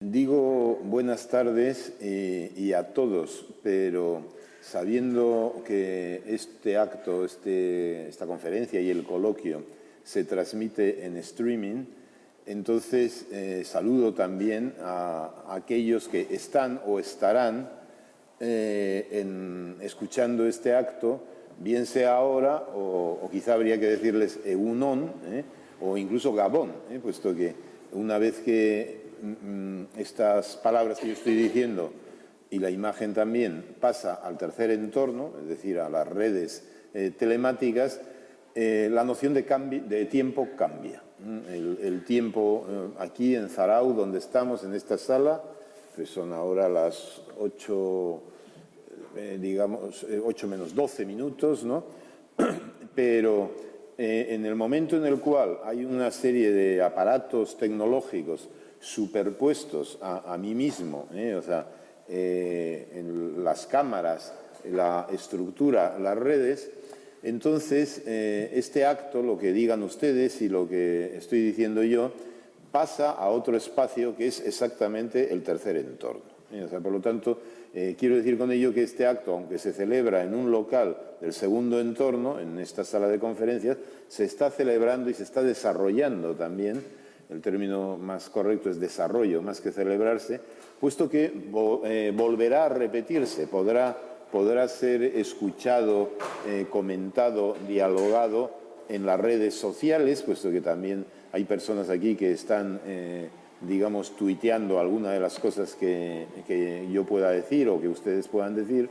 Digo buenas tardes y a todos, pero sabiendo que este acto, esta conferencia y el coloquio se transmite en streaming, entonces saludo también a aquellos que están o estarán escuchando este acto, bien sea ahora o quizá habría que decirles Egunon o incluso Gabón, puesto que una vez que estas palabras que yo estoy diciendo y la imagen también pasa al tercer entorno, es decir, a las redes telemáticas, la noción de tiempo cambia. El tiempo aquí en Zarauz, donde estamos, en esta sala, pues son ahora las 8, digamos, 8 menos 12 minutos, ¿no? Pero en el momento en el cual hay una serie de aparatos tecnológicos superpuestos a mí mismo, o sea, en las cámaras, la estructura, las redes, entonces este acto, lo que digan ustedes y lo que estoy diciendo yo, pasa a otro espacio que es exactamente el tercer entorno. O sea, por lo tanto, quiero decir con ello que este acto, aunque se celebra en un local del segundo entorno, en esta sala de conferencias, se está celebrando y se está desarrollando también. El término más correcto es desarrollo, más que celebrarse, puesto que volverá a repetirse, podrá ser escuchado, comentado, dialogado en las redes sociales, puesto que también hay personas aquí que están, digamos, tuiteando alguna de las cosas que yo pueda decir o que ustedes puedan decir.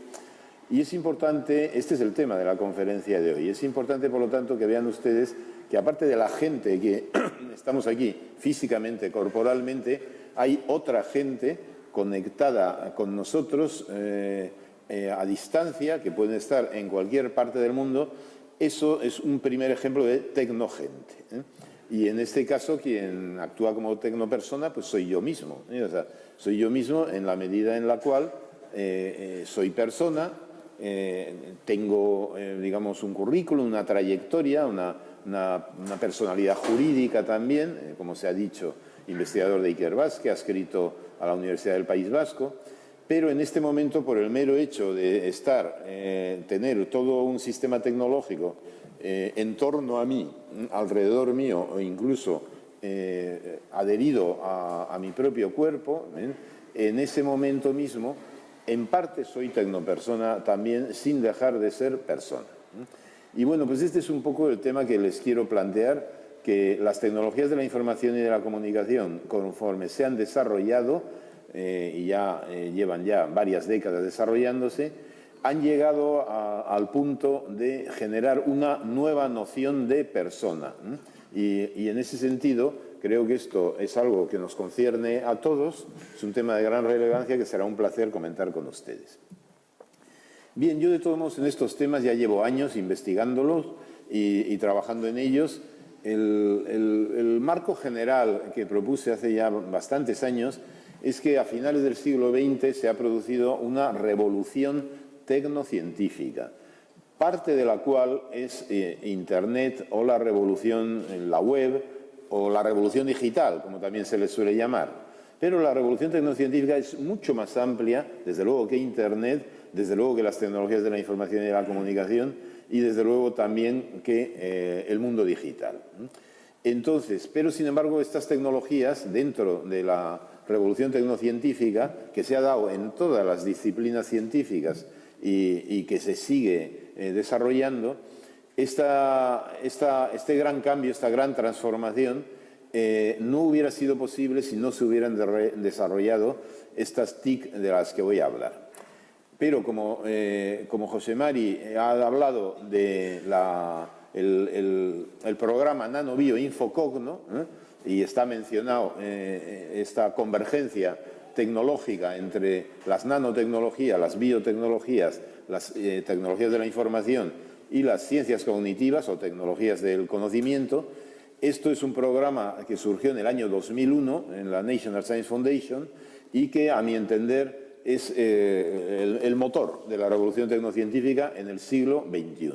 Y es importante, este es el tema de la conferencia de hoy, es importante, por lo tanto, que vean ustedes que aparte de la gente que estamos aquí físicamente, corporalmente, hay otra gente conectada con nosotros a distancia, que pueden estar en cualquier parte del mundo. Eso es un primer ejemplo de tecnogente. Y en este caso, quien actúa como tecnopersona, pues soy yo mismo. O sea, soy yo mismo en la medida en la cual soy persona, tengo, digamos, un currículum, una trayectoria, una personalidad jurídica también, como se ha dicho, investigador de Ikerbasque, ha escrito a la Universidad del País Vasco, pero en este momento, por el mero hecho de tener todo un sistema tecnológico en torno a mí, alrededor mío, o incluso adherido a mi propio cuerpo, en ese momento mismo, en parte soy tecnopersona también, sin dejar de ser persona. Y bueno, pues este es un poco el tema que les quiero plantear, que las tecnologías de la información y de la comunicación, conforme se han desarrollado, y ya llevan ya varias décadas desarrollándose, han llegado al punto de generar una nueva noción de persona. Y en ese sentido, creo que esto es algo que nos concierne a todos, es un tema de gran relevancia que será un placer comentar con ustedes. Bien, yo de todos modos en estos temas ya llevo años investigándolos y trabajando en ellos. El marco general que propuse hace ya bastantes años es que a finales del siglo XX se ha producido una revolución tecnocientífica, parte de la cual es Internet o la revolución en la web o la revolución digital, como también se le suele llamar. Pero la revolución tecnocientífica es mucho más amplia, desde luego, que Internet, desde luego que las tecnologías de la información y de la comunicación y desde luego también que el mundo digital. Entonces, pero sin embargo estas tecnologías dentro de la revolución tecnocientífica que se ha dado en todas las disciplinas científicas y que se sigue desarrollando, este gran cambio, esta gran transformación no hubiera sido posible si no se hubieran desarrollado estas TIC de las que voy a hablar. Pero como José Mari ha hablado del programa NanoBio Infocogno, y está mencionado esta convergencia tecnológica entre las nanotecnologías, las biotecnologías, las tecnologías de la información y las ciencias cognitivas o tecnologías del conocimiento. Esto es un programa que surgió en el año 2001 en la National Science Foundation y que, a mi entender, es el motor de la revolución tecnocientífica en el siglo XXI.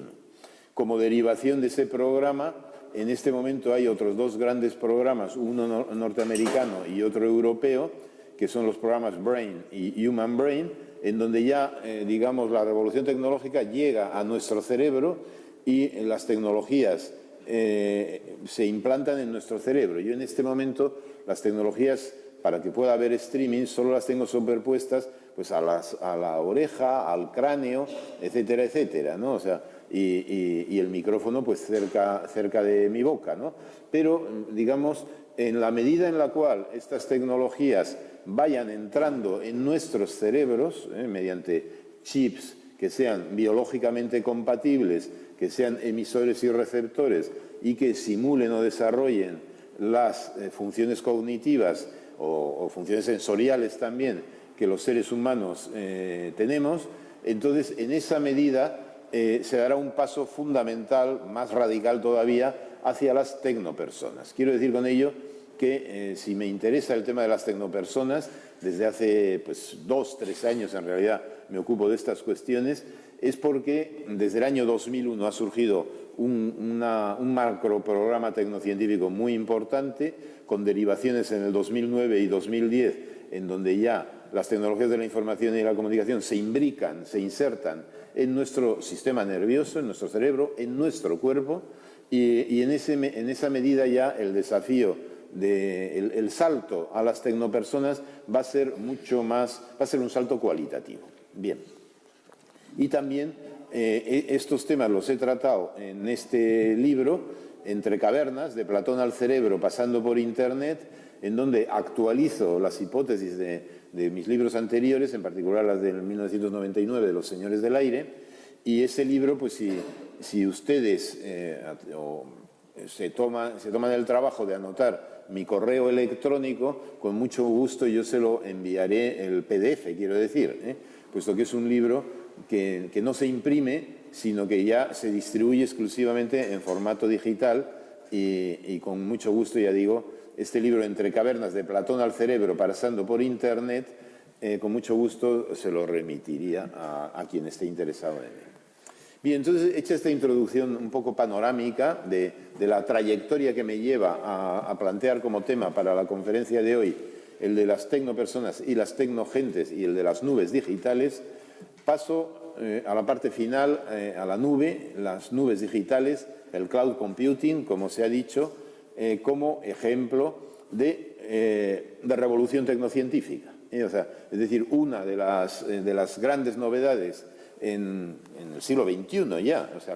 Como derivación de ese programa, en este momento hay otros dos grandes programas, uno norteamericano y otro europeo, que son los programas Brain y Human Brain, en donde ya, digamos, la revolución tecnológica llega a nuestro cerebro y las tecnologías se implantan en nuestro cerebro. Yo en este momento las tecnologías, para que pueda haber streaming, solo las tengo superpuestas pues a la oreja, al cráneo, etcétera, etcétera, ¿no? O sea, y el micrófono pues cerca de mi boca, ¿no? Pero, digamos, en la medida en la cual estas tecnologías vayan entrando en nuestros cerebros, mediante chips que sean biológicamente compatibles, que sean emisores y receptores y que simulen o desarrollen las funciones cognitivas o funciones sensoriales también que los seres humanos tenemos, entonces en esa medida se dará un paso fundamental, más radical todavía, hacia las tecnopersonas. Quiero decir con ello que si me interesa el tema de las tecnopersonas, desde hace pues, 2 o 3 años en realidad me ocupo de estas cuestiones, es porque desde el año 2001 ha surgido un macroprograma tecnocientífico muy importante, con derivaciones en el 2009 y 2010, en donde ya las tecnologías de la información y la comunicación se imbrican, se insertan en nuestro sistema nervioso, en nuestro cerebro, en nuestro cuerpo, y en esa medida ya el desafío el salto a las tecnopersonas va a ser mucho más, va a ser un salto cualitativo. Bien. Y también estos temas los he tratado en este libro, Entre cavernas, de Platón al cerebro, pasando por Internet, en donde actualizo las hipótesis de mis libros anteriores, en particular las del 1999 de Los Señores del Aire, y ese libro, pues si ustedes se toman el trabajo de anotar mi correo electrónico, con mucho gusto yo se lo enviaré el PDF, quiero decir, puesto que es un libro que no se imprime, sino que ya se distribuye exclusivamente en formato digital y con mucho gusto, ya digo, este libro Entre cavernas, de Platón al cerebro, pasando por Internet, con mucho gusto se lo remitiría a quien esté interesado en él. Bien, entonces, hecha esta introducción un poco panorámica de la trayectoria que me lleva a plantear como tema para la conferencia de hoy el de las tecnopersonas y las tecnogentes y el de las nubes digitales, paso a la parte final, a la nube, las nubes digitales, el cloud computing, como se ha dicho, como ejemplo de revolución tecnocientífica. O sea, es decir, una de las grandes novedades en el siglo XXI ya, o sea,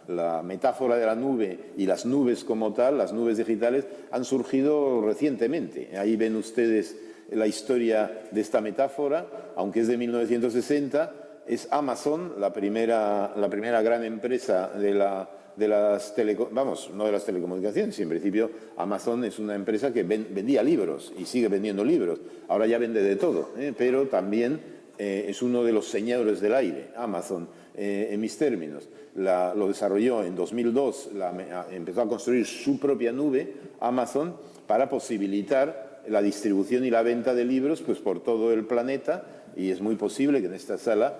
la metáfora de la nube y las nubes como tal, las nubes digitales, han surgido recientemente. Ahí ven ustedes la historia de esta metáfora, aunque es de 1960, es Amazon, la primera gran empresa de las telecomunicaciones. Y en principio Amazon es una empresa que vendía libros y sigue vendiendo libros. Ahora ya vende de todo, pero también es uno de los señores del aire, Amazon, en mis términos. Lo desarrolló en 2002, empezó a construir su propia nube, Amazon, para posibilitar la distribución y la venta de libros pues, por todo el planeta, y es muy posible que en esta sala,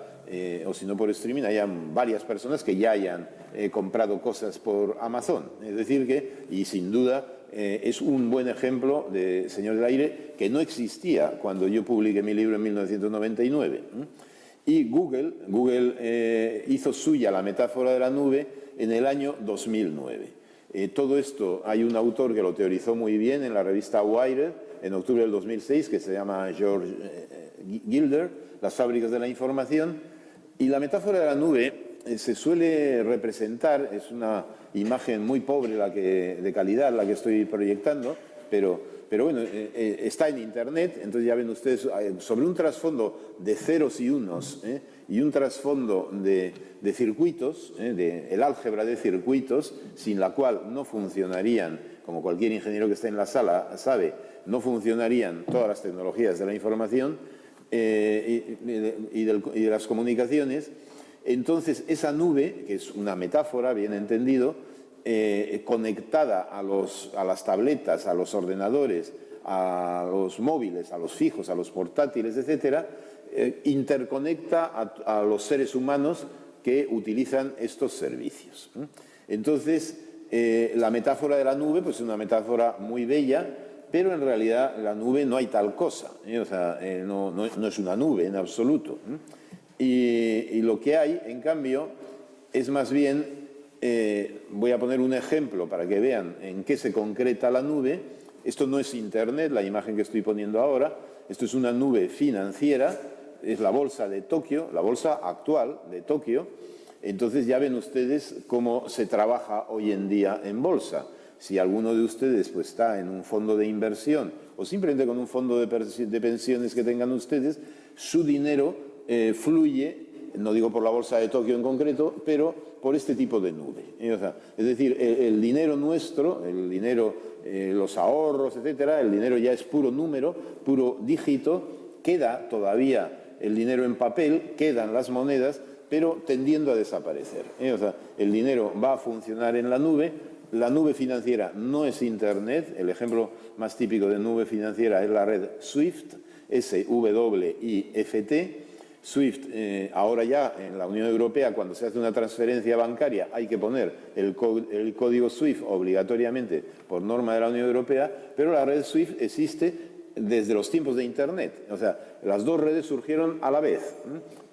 o si no por streaming, hayan varias personas que ya hayan comprado cosas por Amazon. Es decir que, y sin duda, es un buen ejemplo de señor del aire que no existía cuando yo publiqué mi libro en 1999. Y Google hizo suya la metáfora de la nube en el año 2009. Todo esto, hay un autor que lo teorizó muy bien en la revista Wired en octubre del 2006, que se llama George Gilder, Las fábricas de la información. Y la metáfora de la nube se suele representar, es una imagen muy pobre de calidad la que estoy proyectando, pero bueno, está en Internet, entonces ya ven ustedes, sobre un trasfondo de ceros y unos y un trasfondo de circuitos, el álgebra de circuitos, sin la cual no funcionarían, como cualquier ingeniero que esté en la sala sabe, no funcionarían todas las tecnologías de la información y de las comunicaciones. Entonces, esa nube, que es una metáfora, bien entendido, conectada a las tabletas, a los ordenadores, a los móviles, a los fijos, a los portátiles, etcétera, interconecta a los seres humanos que utilizan estos servicios. Entonces, la metáfora de la nube pues, es una metáfora muy bella, pero en realidad la nube no hay tal cosa, o sea, no es una nube en absoluto. Y lo que hay, en cambio, es más bien, voy a poner un ejemplo para que vean en qué se concreta la nube. Esto no es Internet, la imagen que estoy poniendo ahora, esto es una nube financiera, es la bolsa de Tokio, la bolsa actual de Tokio. Entonces ya ven ustedes cómo se trabaja hoy en día en bolsa. Si alguno de ustedes pues, está en un fondo de inversión o simplemente con un fondo de pensiones que tengan ustedes, su dinero fluye, no digo por la bolsa de Tokio en concreto, pero por este tipo de nube. O sea, es decir, el dinero nuestro, el dinero, los ahorros, etcétera, el dinero ya es puro número, puro dígito, queda todavía el dinero en papel, quedan las monedas, pero tendiendo a desaparecer. O sea, el dinero va a funcionar en la nube financiera no es Internet, el ejemplo más típico de nube financiera es la red SWIFT, S-W-I-F-T. SWIFT, ahora ya en la Unión Europea, cuando se hace una transferencia bancaria, hay que poner el código SWIFT obligatoriamente por norma de la Unión Europea, pero la red SWIFT existe desde los tiempos de Internet. O sea, las dos redes surgieron a la vez.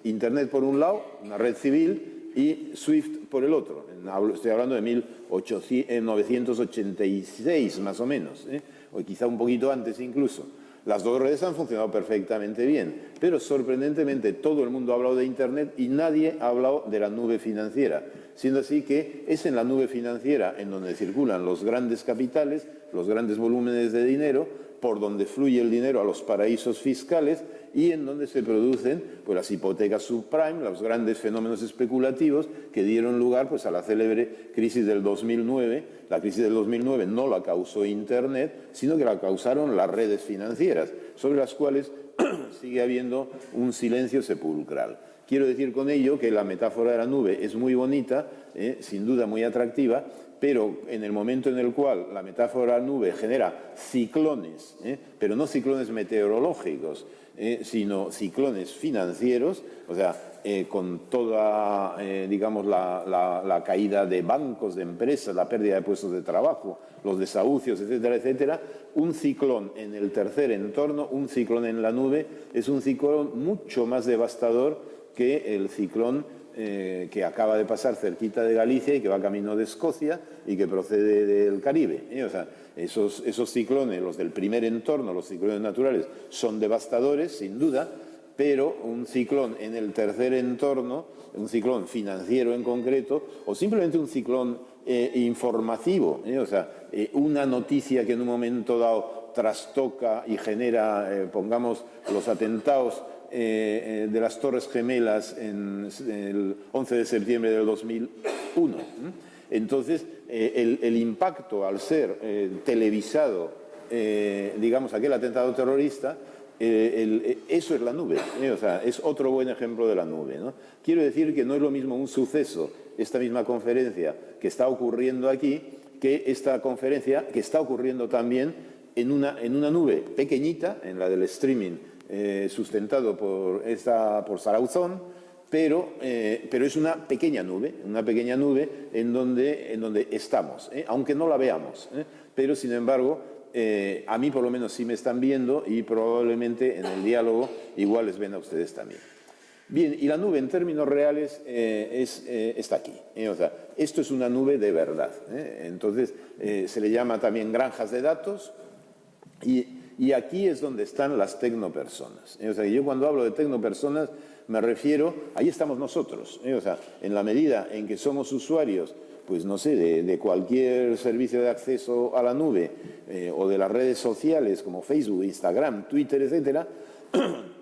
Internet por un lado, una red civil, y SWIFT por el otro. Estoy hablando de 1986 más o menos, o quizá un poquito antes incluso. Las dos redes han funcionado perfectamente bien, pero sorprendentemente todo el mundo ha hablado de Internet y nadie ha hablado de la nube financiera, siendo así que es en la nube financiera en donde circulan los grandes capitales, los grandes volúmenes de dinero, por donde fluye el dinero a los paraísos fiscales y en donde se producen pues, las hipotecas subprime, los grandes fenómenos especulativos que dieron lugar pues, a la célebre crisis del 2009. La crisis del 2009 no la causó Internet, sino que la causaron las redes financieras, sobre las cuales sigue habiendo un silencio sepulcral. Quiero decir con ello que la metáfora de la nube es muy bonita, sin duda muy atractiva, pero en el momento en el cual la metáfora de la nube genera ciclones, pero no ciclones meteorológicos, sino ciclones financieros, o sea, con toda, digamos, la caída de bancos, de empresas, la pérdida de puestos de trabajo, los desahucios, etcétera, etcétera, un ciclón en el tercer entorno, un ciclón en la nube, es un ciclón mucho más devastador que el ciclón que acaba de pasar cerquita de Galicia y que va camino de Escocia y que procede del Caribe. O sea, esos ciclones, los del primer entorno, los ciclones naturales, son devastadores, sin duda, pero un ciclón en el tercer entorno, un ciclón financiero en concreto, o simplemente un ciclón informativo, o sea, una noticia que en un momento dado trastoca y genera, pongamos, los atentados de las Torres Gemelas en el 11 de septiembre del 2001. Entonces, el impacto al ser televisado, digamos, aquel atentado terrorista, eso es la nube, o sea, es otro buen ejemplo de la nube, ¿no? Quiero decir que no es lo mismo un suceso, esta misma conferencia que está ocurriendo aquí, que esta conferencia que está ocurriendo también en una nube pequeñita, en la del streaming, sustentado por Sarauzón, pero es una pequeña nube en donde estamos, aunque no la veamos, pero sin embargo, a mí por lo menos sí me están viendo y probablemente en el diálogo igual les ven a ustedes también. Bien, y la nube en términos reales está aquí, o sea, esto es una nube de verdad, entonces se le llama también granjas de datos y aquí es donde están las tecnopersonas. O sea, yo cuando hablo de tecnopersonas me refiero, ahí estamos nosotros. O sea, en la medida en que somos usuarios, pues no sé, de cualquier servicio de acceso a la nube o de las redes sociales como Facebook, Instagram, Twitter, etcétera,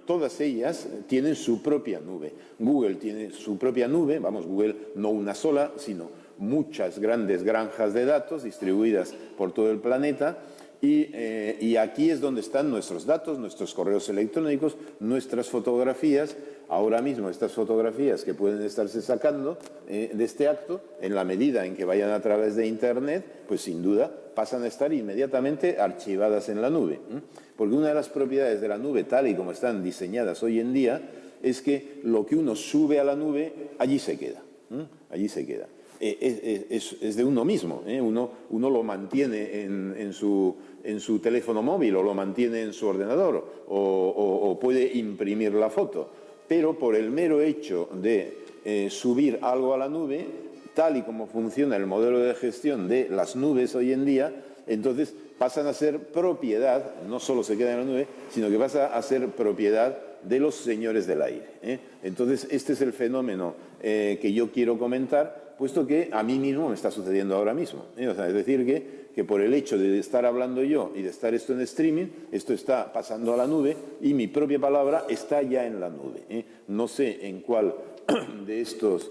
todas ellas tienen su propia nube. Google tiene su propia nube, vamos, Google no una sola, sino muchas grandes granjas de datos distribuidas por todo el planeta. Y aquí es donde están nuestros datos, nuestros correos electrónicos, nuestras fotografías. Ahora mismo estas fotografías que pueden estarse sacando de este acto, en la medida en que vayan a través de Internet, pues sin duda pasan a estar inmediatamente archivadas en la nube. Porque una de las propiedades de la nube, tal y como están diseñadas hoy en día, es que lo que uno sube a la nube, allí se queda. Allí se queda. es de uno mismo. Uno lo mantiene en su teléfono móvil o lo mantiene en su ordenador o puede imprimir la foto. Pero por el mero hecho de subir algo a la nube, tal y como funciona el modelo de gestión de las nubes hoy en día, entonces pasan a ser propiedad, no solo se quedan en la nube, sino que pasa a ser propiedad de los señores del aire. Entonces, este es el fenómeno que yo quiero comentar, puesto que a mí mismo me está sucediendo ahora mismo. O sea, es decir, que por el hecho de estar hablando yo y de estar esto en streaming, esto está pasando a la nube y mi propia palabra está ya en la nube. No sé en cuál de estos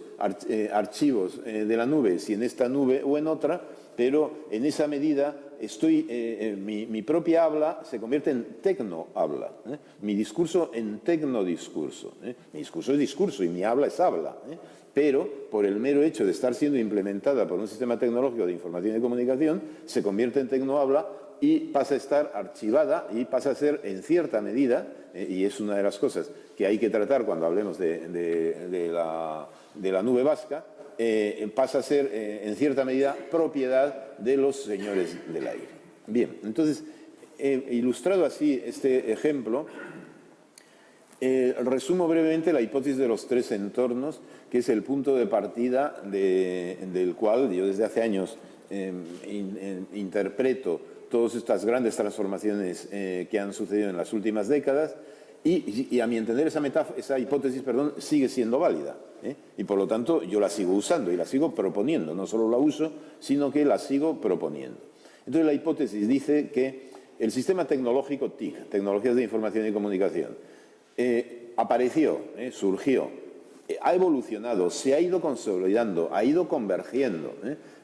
archivos de la nube, si en esta nube o en otra, pero en esa medida mi propia habla se convierte en tecno-habla, mi discurso en tecno-discurso. Mi discurso es discurso y mi habla es habla, pero por el mero hecho de estar siendo implementada por un sistema tecnológico de información y comunicación, se convierte en tecno-habla y pasa a estar archivada y pasa a ser, en cierta medida, y es una de las cosas que hay que tratar cuando hablemos de la nube vasca, pasa a ser, en cierta medida, propiedad de los señores del aire. Bien, entonces, ilustrado así este ejemplo, resumo brevemente la hipótesis de los tres entornos, que es el punto de partida del cual yo desde hace años interpreto todas estas grandes transformaciones que han sucedido en las últimas décadas y a mi entender esa hipótesis sigue siendo válida. Y por lo tanto yo la sigo usando y la sigo proponiendo, no solo la uso, sino que la sigo proponiendo. Entonces la hipótesis dice que el sistema tecnológico TIC, Tecnologías de Información y Comunicación, apareció, surgió, ha evolucionado, se ha ido consolidando, ha ido convergiendo.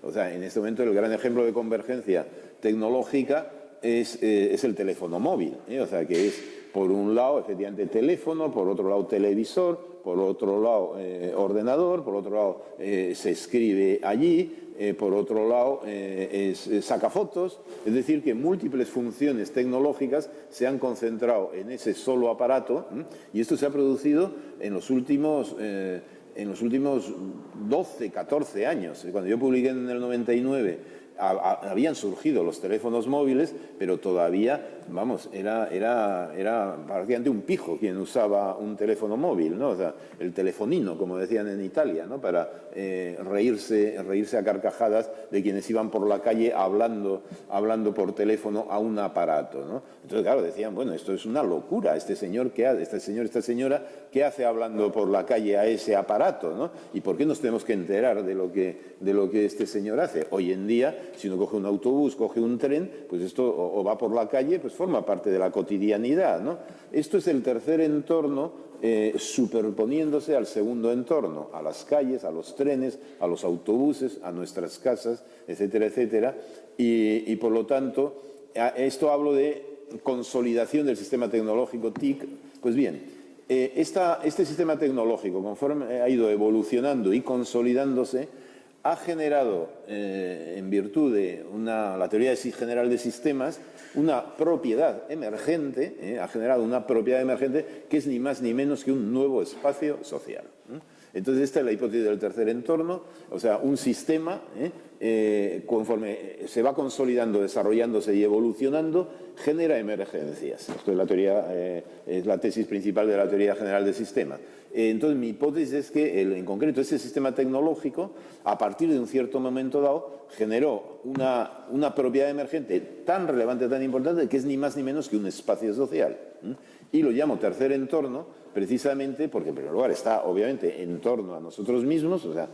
O sea, en este momento el gran ejemplo de convergencia tecnológica es el teléfono móvil. O sea, que es, por un lado, efectivamente, teléfono, por otro lado, televisor, por otro lado, ordenador, por otro lado, se escribe allí, por otro lado, saca fotos. Es decir, que múltiples funciones tecnológicas se han concentrado en ese solo aparato, y esto se ha producido en los últimos 12, 14 años. Cuando yo publiqué en el 99, habían surgido los teléfonos móviles, pero todavía, vamos, era prácticamente un pijo quien usaba un teléfono móvil, ¿no? O sea, el telefonino, como decían en Italia, ¿no? Para reírse a carcajadas de quienes iban por la calle hablando por teléfono a un aparato, ¿no? Entonces, claro, decían, bueno, esto es una locura, esta señora, ¿qué hace hablando por la calle a ese aparato, ¿no? ¿Y por qué nos tenemos que enterar de lo que este señor hace? Hoy en día, si uno coge un autobús, coge un tren, pues esto o va por la calle, pues forma parte de la cotidianidad, ¿no? Esto es el tercer entorno superponiéndose al segundo entorno, a las calles, a los trenes, a los autobuses, a nuestras casas, etcétera, etcétera. Y por lo tanto, esto hablo de consolidación del sistema tecnológico TIC. Pues bien, este sistema tecnológico, conforme ha ido evolucionando y consolidándose, ha generado, en virtud de la teoría general de sistemas, una propiedad emergente, ha generado una propiedad emergente que es ni más ni menos que un nuevo espacio social. Entonces, esta es la hipótesis del tercer entorno, o sea, un sistema, conforme se va consolidando, desarrollándose y evolucionando, genera emergencias. Esto es la teoría, es la tesis principal de la teoría general de sistemas. Entonces, mi hipótesis es que, en concreto, ese sistema tecnológico, a partir de un cierto momento dado, generó una propiedad emergente tan relevante, tan importante, que es ni más ni menos que un espacio social. Y lo llamo tercer entorno, precisamente porque, en primer lugar, está obviamente en torno a nosotros mismos. O sea,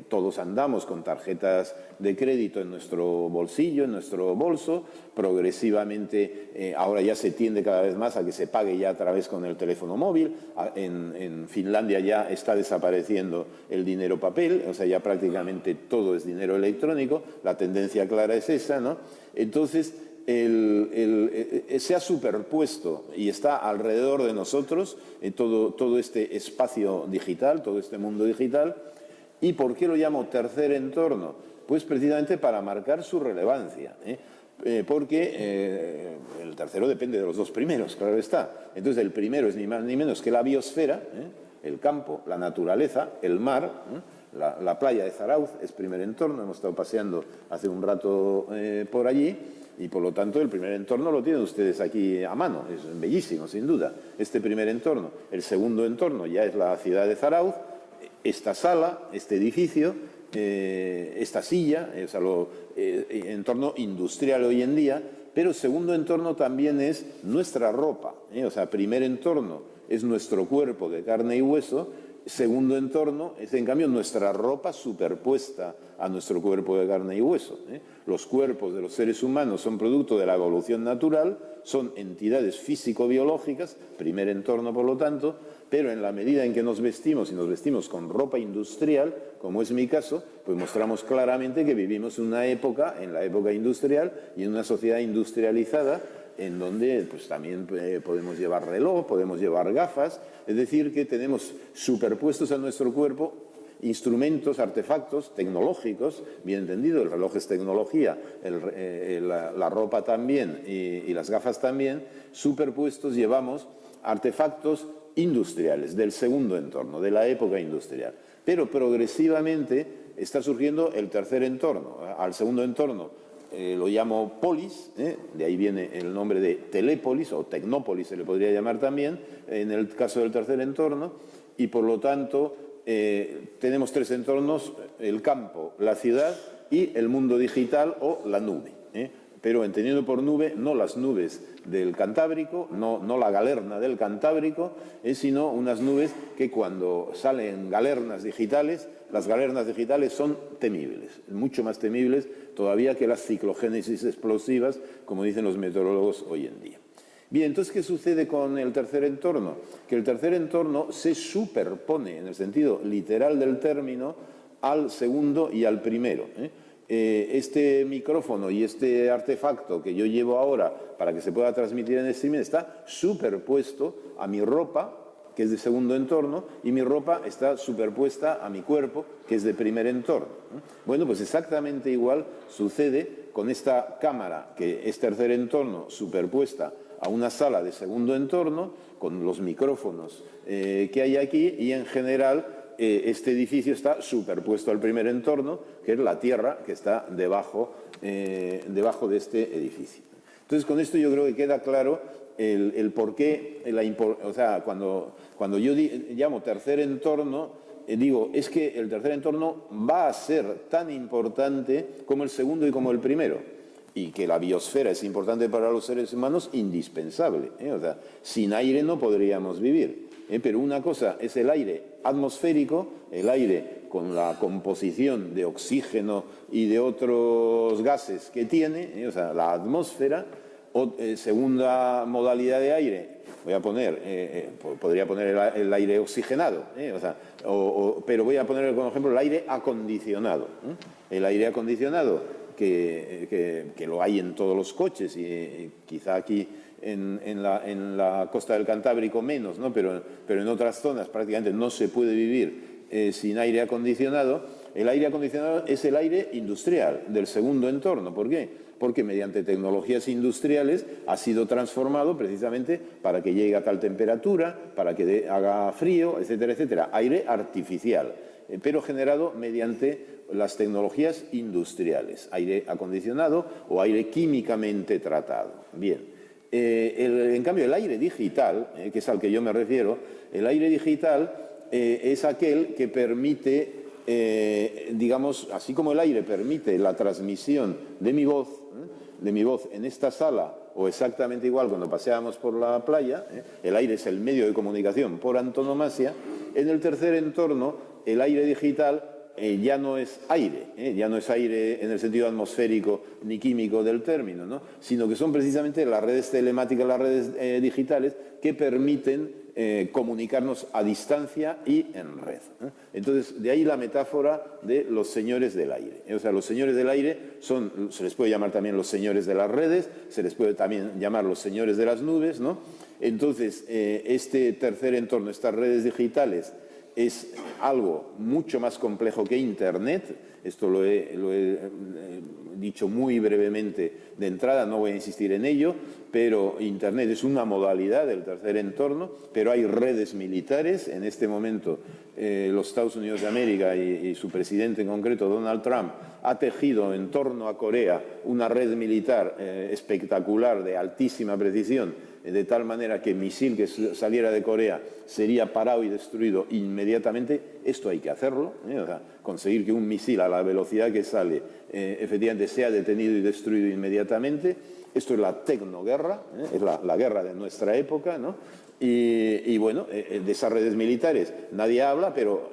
todos andamos con tarjetas de crédito en nuestro bolsillo, en nuestro bolso. Progresivamente, ahora ya se tiende cada vez más a que se pague ya a través con el teléfono móvil. En Finlandia ya está desapareciendo el dinero papel, o sea, ya prácticamente todo es dinero electrónico. La tendencia clara es esa, ¿no? Entonces, se ha superpuesto y está alrededor de nosotros todo este espacio digital, todo este mundo digital. ¿Y por qué lo llamo tercer entorno? Pues precisamente para marcar su relevancia, porque el tercero depende de los dos primeros, claro está. Entonces el primero es ni más ni menos que la biosfera, el campo, la naturaleza, el mar, La playa de Zarauz es primer entorno, hemos estado paseando hace un rato por allí y por lo tanto el primer entorno lo tienen ustedes aquí a mano, es bellísimo sin duda, este primer entorno. El segundo entorno ya es la ciudad de Zarauz, esta sala, este edificio, esta silla, o sea, entorno industrial hoy en día, pero el segundo entorno también es nuestra ropa, o sea, primer entorno es nuestro cuerpo de carne y hueso, segundo entorno es, en cambio, nuestra ropa superpuesta a nuestro cuerpo de carne y hueso. Los cuerpos de los seres humanos son producto de la evolución natural, son entidades físico-biológicas, primer entorno, por lo tanto, pero en la medida en que nos vestimos y nos vestimos con ropa industrial, como es mi caso, pues mostramos claramente que vivimos en la época industrial y en una sociedad industrializada en donde pues, también podemos llevar reloj, podemos llevar gafas, es decir, que tenemos superpuestos a nuestro cuerpo instrumentos, artefactos tecnológicos, bien entendido, el reloj es tecnología, la ropa también y las gafas también, superpuestos llevamos artefactos industriales del segundo entorno, de la época industrial. Pero progresivamente está surgiendo el tercer entorno. Al segundo entorno lo llamo polis, de ahí viene el nombre de telépolis o tecnópolis se le podría llamar también, en el caso del tercer entorno, y por lo tanto tenemos tres entornos, el campo, la ciudad y el mundo digital o la nube. Pero entendiendo por nube no las nubes del Cantábrico, no la galerna del Cantábrico, sino unas nubes que cuando salen galernas digitales, las galernas digitales son temibles, mucho más temibles todavía que las ciclogénesis explosivas, como dicen los meteorólogos hoy en día. Bien, entonces, ¿qué sucede con el tercer entorno? Que el tercer entorno se superpone, en el sentido literal del término, al segundo y al primero. Este micrófono y este artefacto que yo llevo ahora para que se pueda transmitir en streaming está superpuesto a mi ropa, que es de segundo entorno, y mi ropa está superpuesta a mi cuerpo, que es de primer entorno. Bueno, pues exactamente igual sucede con esta cámara, que es tercer entorno, superpuesta a una sala de segundo entorno, con los micrófonos que hay aquí, y en general este edificio está superpuesto al primer entorno, que es la tierra que está debajo de este edificio. Entonces, con esto yo creo que queda claro el por qué, o sea, cuando yo llamo tercer entorno, digo, es que el tercer entorno va a ser tan importante como el segundo y como el primero. Y que la biosfera es importante para los seres humanos, indispensable. O sea, sin aire no podríamos vivir. Pero una cosa es el aire atmosférico, el aire con la composición de oxígeno y de otros gases que tiene, o sea, la atmósfera. Segunda modalidad de aire, podría poner el aire oxigenado, pero voy a poner como ejemplo el aire acondicionado. El aire acondicionado, que lo hay en todos los coches y quizá aquí en la costa del Cantábrico menos, ¿no? pero en otras zonas prácticamente no se puede vivir sin aire acondicionado. El aire acondicionado es el aire industrial del segundo entorno. ¿Por qué? Porque mediante tecnologías industriales ha sido transformado precisamente para que llegue a tal temperatura, para que haga frío, etcétera, etcétera. Aire artificial, pero generado mediante las tecnologías industriales, aire acondicionado o aire químicamente tratado. Bien, en cambio el aire digital, que es al que yo me refiero, el aire digital es aquel que permite, digamos, así como el aire permite la transmisión de mi voz en esta sala, o exactamente igual cuando paseábamos por la playa, el aire es el medio de comunicación por antonomasia. En el tercer entorno, el aire digital ya no es aire en el sentido atmosférico ni químico del término, ¿no? Sino que son precisamente las redes telemáticas, las redes digitales que permiten comunicarnos a distancia y en red. Entonces, de ahí la metáfora de los señores del aire. O sea, los señores del aire se les puede llamar también los señores de las redes, se les puede también llamar los señores de las nubes, ¿no? Entonces, este tercer entorno, estas redes digitales, es algo mucho más complejo que Internet. Esto lo he dicho muy brevemente de entrada, no voy a insistir en ello. pero Internet es una modalidad del tercer entorno, pero hay redes militares. En este momento los Estados Unidos de América y su presidente en concreto, Donald Trump, ha tejido en torno a Corea una red militar espectacular de altísima precisión, de tal manera que misil que saliera de Corea sería parado y destruido inmediatamente. Esto hay que hacerlo, o sea, conseguir que un misil a la velocidad que sale efectivamente sea detenido y destruido inmediatamente. Esto es la tecnoguerra, es la guerra de nuestra época, ¿no? Y bueno, de esas redes militares nadie habla, pero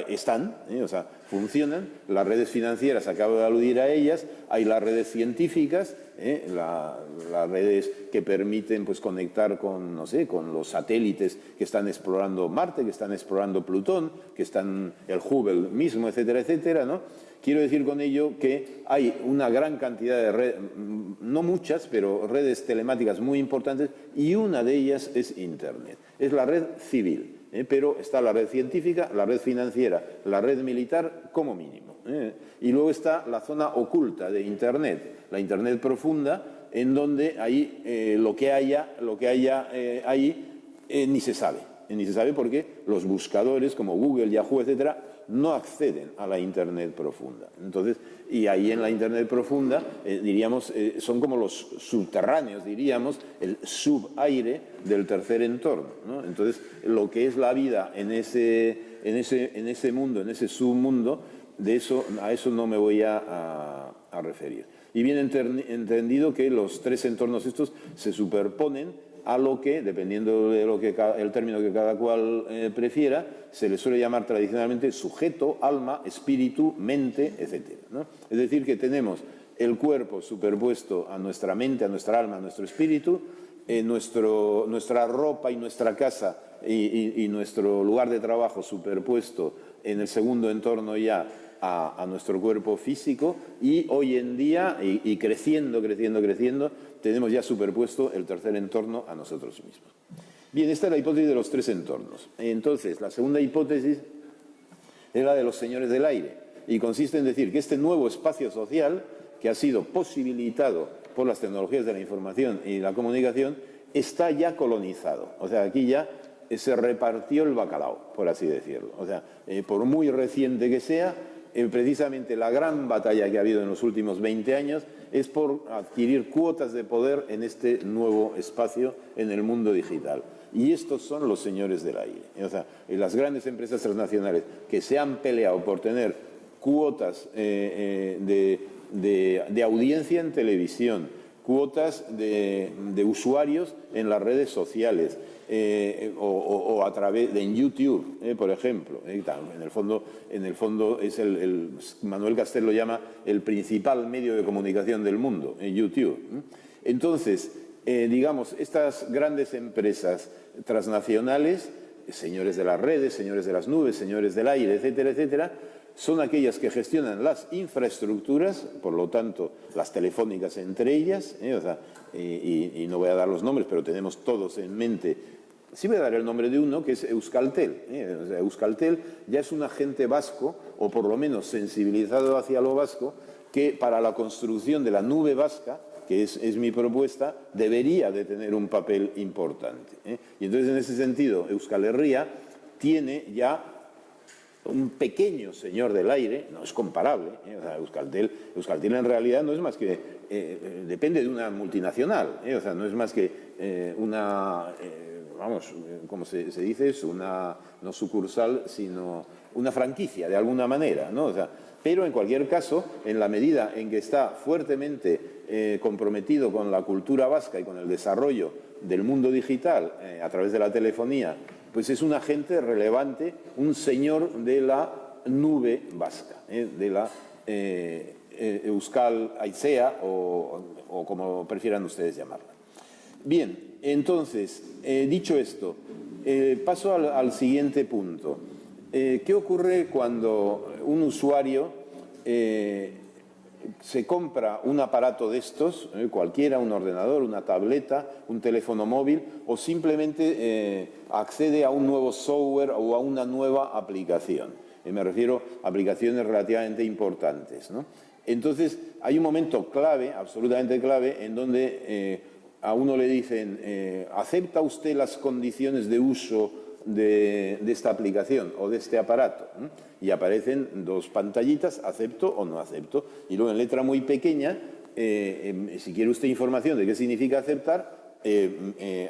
están, o sea, funcionan. Las redes financieras, acabo de aludir a ellas, hay las redes científicas, las redes que permiten pues, conectar con, no sé, con los satélites que están explorando Marte, que están explorando Plutón, que están el Hubble mismo, etcétera, etcétera, ¿no? Quiero decir con ello que hay una gran cantidad de redes, no muchas, pero redes telemáticas muy importantes, y una de ellas es Internet. Es la red civil, pero está la red científica, la red financiera, la red militar como mínimo. Y luego está la zona oculta de Internet, la Internet profunda, en donde ahí lo que haya ahí ni se sabe. Ni se sabe porque los buscadores como Google, Yahoo, etcétera, no acceden a la Internet profunda. Entonces, y ahí en la Internet profunda, diríamos, son como los subterráneos, diríamos, el subaire del tercer entorno, ¿no? Entonces, lo que es la vida en ese mundo, en ese submundo, a eso no me voy a referir. Y bien entendido que los tres entornos estos se superponen a lo que, dependiendo de el término que cada cual prefiera, se le suele llamar tradicionalmente sujeto, alma, espíritu, mente, etc., ¿no? Es decir, que tenemos el cuerpo superpuesto a nuestra mente, a nuestra alma, a nuestro espíritu, nuestra ropa y nuestra casa y nuestro lugar de trabajo superpuesto en el segundo entorno ya a nuestro cuerpo físico, y hoy en día, y creciendo, tenemos ya superpuesto el tercer entorno a nosotros mismos. Bien, esta es la hipótesis de los tres entornos. Entonces, la segunda hipótesis es la de los señores del aire, y consiste en decir que este nuevo espacio social, que ha sido posibilitado por las tecnologías de la información y la comunicación, está ya colonizado. O sea, aquí ya se repartió el bacalao, por así decirlo. O sea, por muy reciente que sea, precisamente la gran batalla que ha habido en los últimos 20 años es por adquirir cuotas de poder en este nuevo espacio en el mundo digital. Y estos son los señores del aire. O sea, las grandes empresas transnacionales que se han peleado por tener cuotas de audiencia en televisión, cuotas de usuarios en las redes sociales, o a través de en YouTube, por ejemplo. En el fondo es Manuel Castells lo llama el principal medio de comunicación del mundo, YouTube. Entonces, digamos, estas grandes empresas transnacionales, señores de las redes, señores de las nubes, señores del aire, etcétera, etcétera, son aquellas que gestionan las infraestructuras, por lo tanto, las telefónicas entre ellas, o sea, y no voy a dar los nombres, pero tenemos todos en mente. Sí voy a dar el nombre de uno, que es Euskaltel. O sea, Euskaltel ya es un agente vasco, o por lo menos sensibilizado hacia lo vasco, que para la construcción de la nube vasca, que es mi propuesta, debería de tener un papel importante. Y entonces, en ese sentido, Euskal Herria tiene ya un pequeño señor del aire, no es comparable. O sea, Euskaltel en realidad no es más que, depende de una multinacional, o sea, no es más que vamos, como se dice, es una no sucursal, sino una franquicia, de alguna manera, ¿no? O sea, pero en cualquier caso, en la medida en que está fuertemente comprometido con la cultura vasca y con el desarrollo del mundo digital a través de la telefonía, pues es un agente relevante, un señor de la nube vasca, de la Euskal Haizea o como prefieran ustedes llamarla. Bien, entonces, dicho esto, paso al siguiente punto. ¿Qué ocurre cuando un usuario se compra un aparato de estos, cualquiera, un ordenador, una tableta, un teléfono móvil, o simplemente accede a un nuevo software o a una nueva aplicación? Me refiero a aplicaciones relativamente importantes, ¿no? Entonces, hay un momento clave, absolutamente clave, en donde a uno le dicen, ¿acepta usted las condiciones de uso de esta aplicación o de este aparato? Y aparecen dos pantallitas, acepto o no acepto. Y luego en letra muy pequeña, si quiere usted información de qué significa aceptar,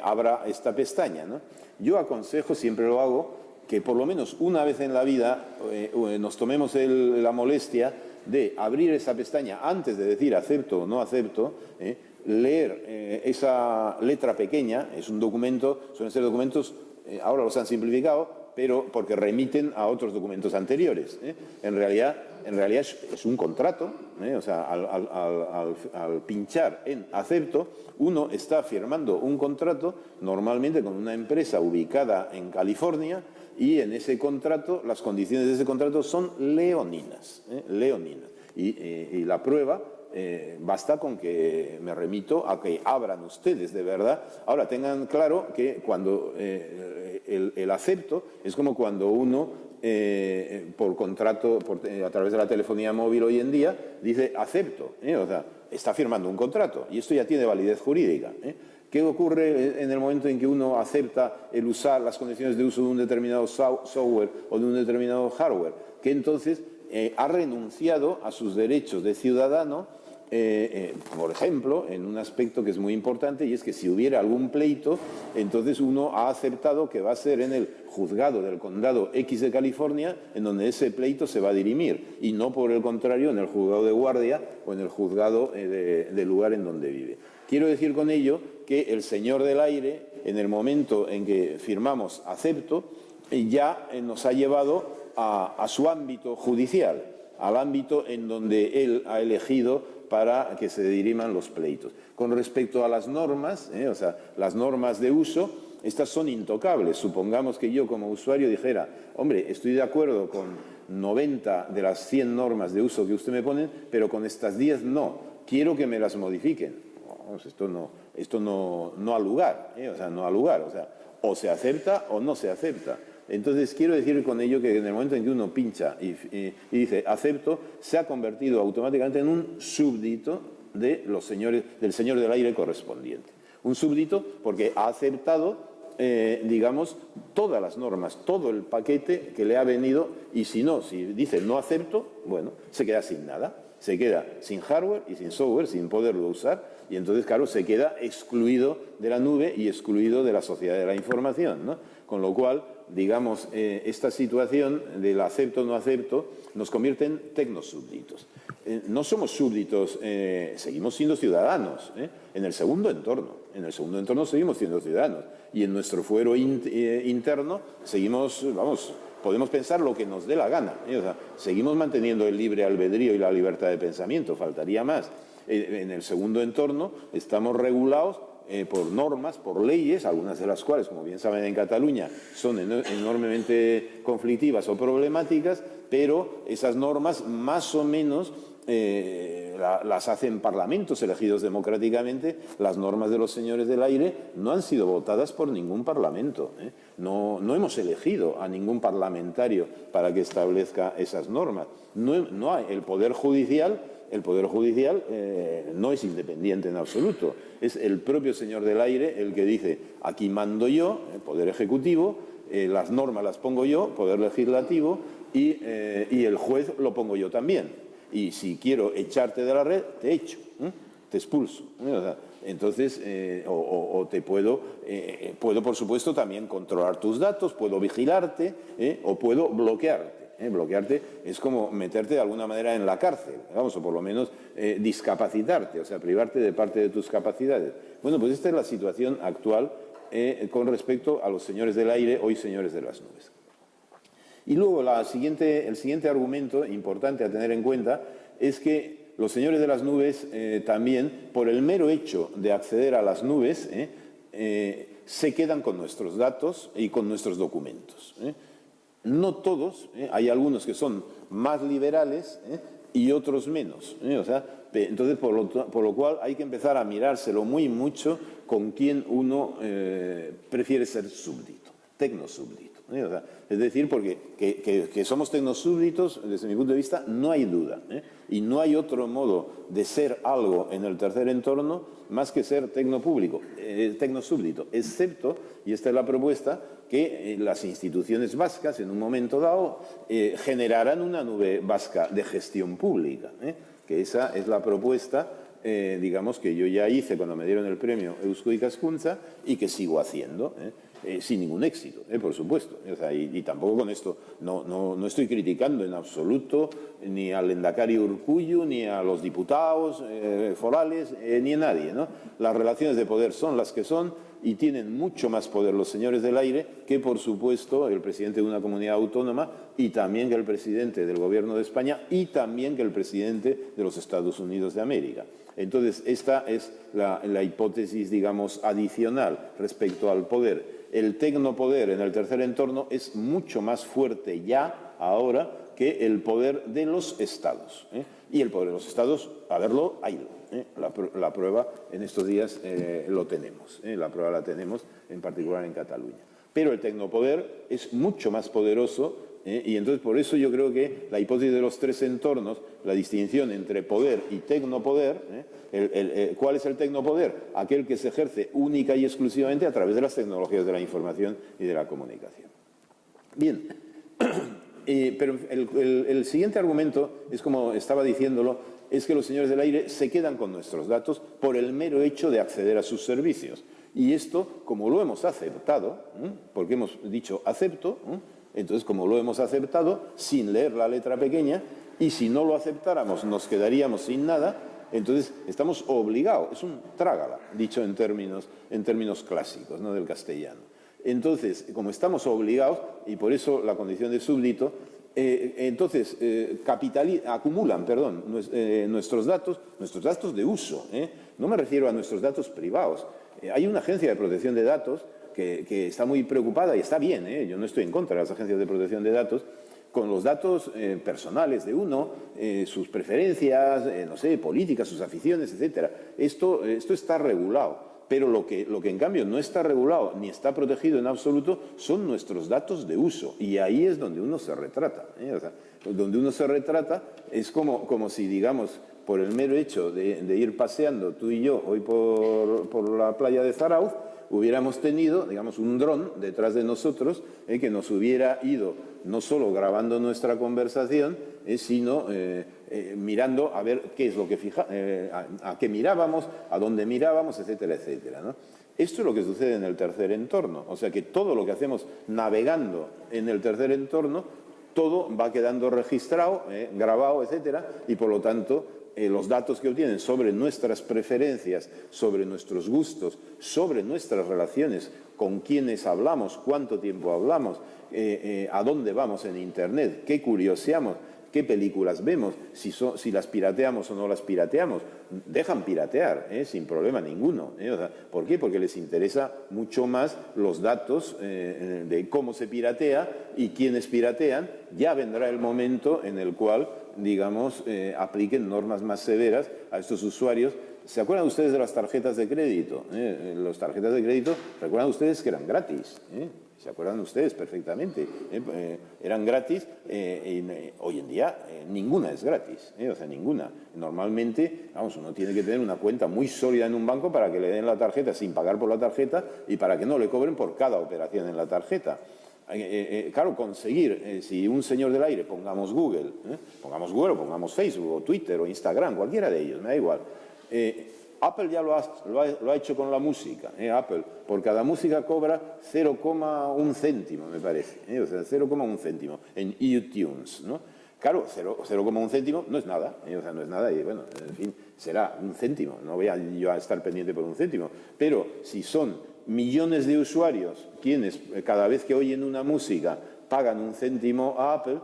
abra esta pestaña, ¿no? Yo aconsejo, siempre lo hago, que por lo menos una vez en la vida nos tomemos la molestia de abrir esa pestaña antes de decir acepto o no acepto, leer esa letra pequeña. Es un documento, suelen ser documentos, ahora los han simplificado, pero porque remiten a otros documentos anteriores. En realidad es un contrato, o sea, al pinchar en acepto, uno está firmando un contrato normalmente con una empresa ubicada en California, y en ese contrato, las condiciones de ese contrato son leoninas. Y la prueba, basta con que me remito a que abran ustedes de verdad. Ahora, tengan claro que cuando el acepto es como cuando uno, por contrato, a través de la telefonía móvil hoy en día, dice acepto, o sea, está firmando un contrato y esto ya tiene validez jurídica. ¿Qué ocurre en el momento en que uno acepta el usar las condiciones de uso de un determinado software o de un determinado hardware? Que entonces ha renunciado a sus derechos de ciudadano, por ejemplo, en un aspecto que es muy importante, y es que si hubiera algún pleito, entonces uno ha aceptado que va a ser en el juzgado del condado X de California en donde ese pleito se va a dirimir, y no por el contrario en el juzgado de guardia o en el juzgado del lugar en donde vive. Quiero decir con ello que el señor del aire, en el momento en que firmamos acepto, ya nos ha llevado a su ámbito judicial, al ámbito en donde él ha elegido para que se diriman los pleitos. Con respecto a las normas, o sea, las normas de uso, estas son intocables. Supongamos que yo como usuario dijera, hombre, estoy de acuerdo con 90 de las 100 normas de uso que usted me pone, pero con estas 10 no, quiero que me las modifiquen. Vamos, esto no ha lugar, o sea, no ha lugar, o sea, o se acepta o no se acepta. Entonces, quiero decir con ello que en el momento en que uno pincha y dice acepto, se ha convertido automáticamente en un súbdito del señor del aire correspondiente. Un súbdito porque ha aceptado, digamos, todas las normas, todo el paquete que le ha venido, y si dice no acepto, bueno, se queda sin nada. Se queda sin hardware y sin software, sin poderlo usar, y entonces, claro, se queda excluido de la nube y excluido de la sociedad de la información, ¿no? Con lo cual, digamos, esta situación del acepto o no acepto nos convierte en tecnosúbditos. No somos súbditos, seguimos siendo ciudadanos, en el segundo entorno. En el segundo entorno seguimos siendo ciudadanos. Y en nuestro fuero interno seguimos, vamos, podemos pensar lo que nos dé la gana. O sea, seguimos manteniendo el libre albedrío y la libertad de pensamiento, faltaría más. En el segundo entorno estamos regulados por normas, por leyes, algunas de las cuales, como bien saben en Cataluña, son enormemente conflictivas o problemáticas, pero esas normas más o menos las hacen parlamentos elegidos democráticamente. Las normas de los señores del aire no han sido votadas por ningún parlamento. No hemos elegido a ningún parlamentario para que establezca esas normas. No hay. El Poder Judicial no es independiente en absoluto. Es el propio señor del aire el que dice, aquí mando yo, el Poder Ejecutivo, las normas las pongo yo, Poder Legislativo, y el juez lo pongo yo también. Y si quiero echarte de la red, te echo, te expulso. Entonces, te puedo, por supuesto, también controlar tus datos, puedo vigilarte, o puedo bloquearte. Bloquearte es como meterte de alguna manera en la cárcel, vamos, o por lo menos discapacitarte, o sea, privarte de parte de tus capacidades. Bueno, pues esta es la situación actual con respecto a los señores del aire, hoy señores de las nubes. Y luego el siguiente argumento importante a tener en cuenta es que los señores de las nubes también, por el mero hecho de acceder a las nubes, se quedan con nuestros datos y con nuestros documentos. No todos, hay algunos que son más liberales y otros menos. O sea, entonces, por lo cual hay que empezar a mirárselo muy mucho con quién uno prefiere ser súbdito. tecnosúbdito. O sea, es decir, porque que somos tecnosúbditos, desde mi punto de vista, no hay duda. Y no hay otro modo de ser algo en el tercer entorno más que ser tecnosúbdito, excepto, y esta es la propuesta, que las instituciones vascas en un momento dado generarán una nube vasca de gestión pública, que esa es la propuesta, digamos, que yo ya hice cuando me dieron el premio Eusko Ikaskuntza y que sigo haciendo, sin ningún éxito, por supuesto. O sea, y tampoco con esto no estoy criticando en absoluto ni al Lehendakari Urkullu, ni a los diputados forales, ni a nadie, ¿no? Las relaciones de poder son las que son y tienen mucho más poder los señores del aire que, por supuesto, el presidente de una comunidad autónoma y también que el presidente del Gobierno de España y también que el presidente de los Estados Unidos de América. Entonces, esta es la hipótesis, digamos, adicional respecto al poder. El tecnopoder en el tercer entorno es mucho más fuerte ya, ahora, que el poder de los Estados. Y el poder de los Estados, a verlo, haylo. La prueba en estos días lo tenemos. La prueba la tenemos, en particular en Cataluña. Pero el tecnopoder es mucho más poderoso y entonces por eso yo creo que la hipótesis de los tres entornos, la distinción entre poder y tecnopoder, ¿cuál es el tecnopoder? Aquel que se ejerce única y exclusivamente a través de las tecnologías de la información y de la comunicación. Bien, pero el siguiente argumento es, como estaba diciéndolo, es que los señores del aire se quedan con nuestros datos por el mero hecho de acceder a sus servicios. Y esto, como lo hemos aceptado, porque hemos dicho acepto, entonces, como lo hemos aceptado, sin leer la letra pequeña, y si no lo aceptáramos nos quedaríamos sin nada, entonces estamos obligados, es un trágala, dicho en términos clásicos, ¿no?, del castellano. Entonces, como estamos obligados, y por eso la condición de súbdito, entonces acumulan nuestros datos de uso. No me refiero a nuestros datos privados. Hay una agencia de protección de datos que está muy preocupada, y está bien, yo no estoy en contra de las agencias de protección de datos, con los datos personales de uno, sus preferencias, no sé, políticas, sus aficiones, etcétera. Esto está regulado. Pero lo que en cambio no está regulado ni está protegido en absoluto son nuestros datos de uso. Y ahí es donde uno se retrata. O sea, donde uno se retrata es como si, digamos, por el mero hecho de ir paseando tú y yo hoy por la playa de Zarauz, hubiéramos tenido, digamos, un dron detrás de nosotros que nos hubiera ido no solo grabando nuestra conversación, sino mirando a ver qué es lo que a qué mirábamos, a dónde mirábamos, etcétera, etcétera, ¿no? Esto es lo que sucede en el tercer entorno. O sea que todo lo que hacemos navegando en el tercer entorno, todo va quedando registrado, grabado, etcétera, y por lo tanto los datos que obtienen sobre nuestras preferencias, sobre nuestros gustos, sobre nuestras relaciones, con quiénes hablamos, cuánto tiempo hablamos, a dónde vamos en Internet, qué curioseamos, qué películas vemos, si las pirateamos o no las pirateamos. Dejan piratear, sin problema ninguno. O sea, ¿por qué? Porque les interesa mucho más los datos de cómo se piratea y quiénes piratean. Ya vendrá el momento en el cual, digamos, apliquen normas más severas a estos usuarios. ¿Se acuerdan ustedes de las tarjetas de crédito? Las tarjetas de crédito, ¿recuerdan ustedes que eran gratis? ¿Se acuerdan ustedes perfectamente? Eran gratis y hoy en día ninguna es gratis, o sea, ninguna. Normalmente, vamos, uno tiene que tener una cuenta muy sólida en un banco para que le den la tarjeta sin pagar por la tarjeta y para que no le cobren por cada operación en la tarjeta. Claro, conseguir, si un señor del aire, pongamos Google o pongamos Facebook o Twitter o Instagram, cualquiera de ellos, me da igual. Apple ya lo ha hecho con la música. Apple, por cada música cobra 0,1 céntimo, me parece. O sea, 0,1 céntimo en iTunes, ¿no? Claro, 0,1 céntimo no es nada. O sea, no es nada y, bueno, en fin, será un céntimo. No voy yo a estar pendiente por un céntimo. Pero si son millones de usuarios quienes cada vez que oyen una música pagan un céntimo a Apple,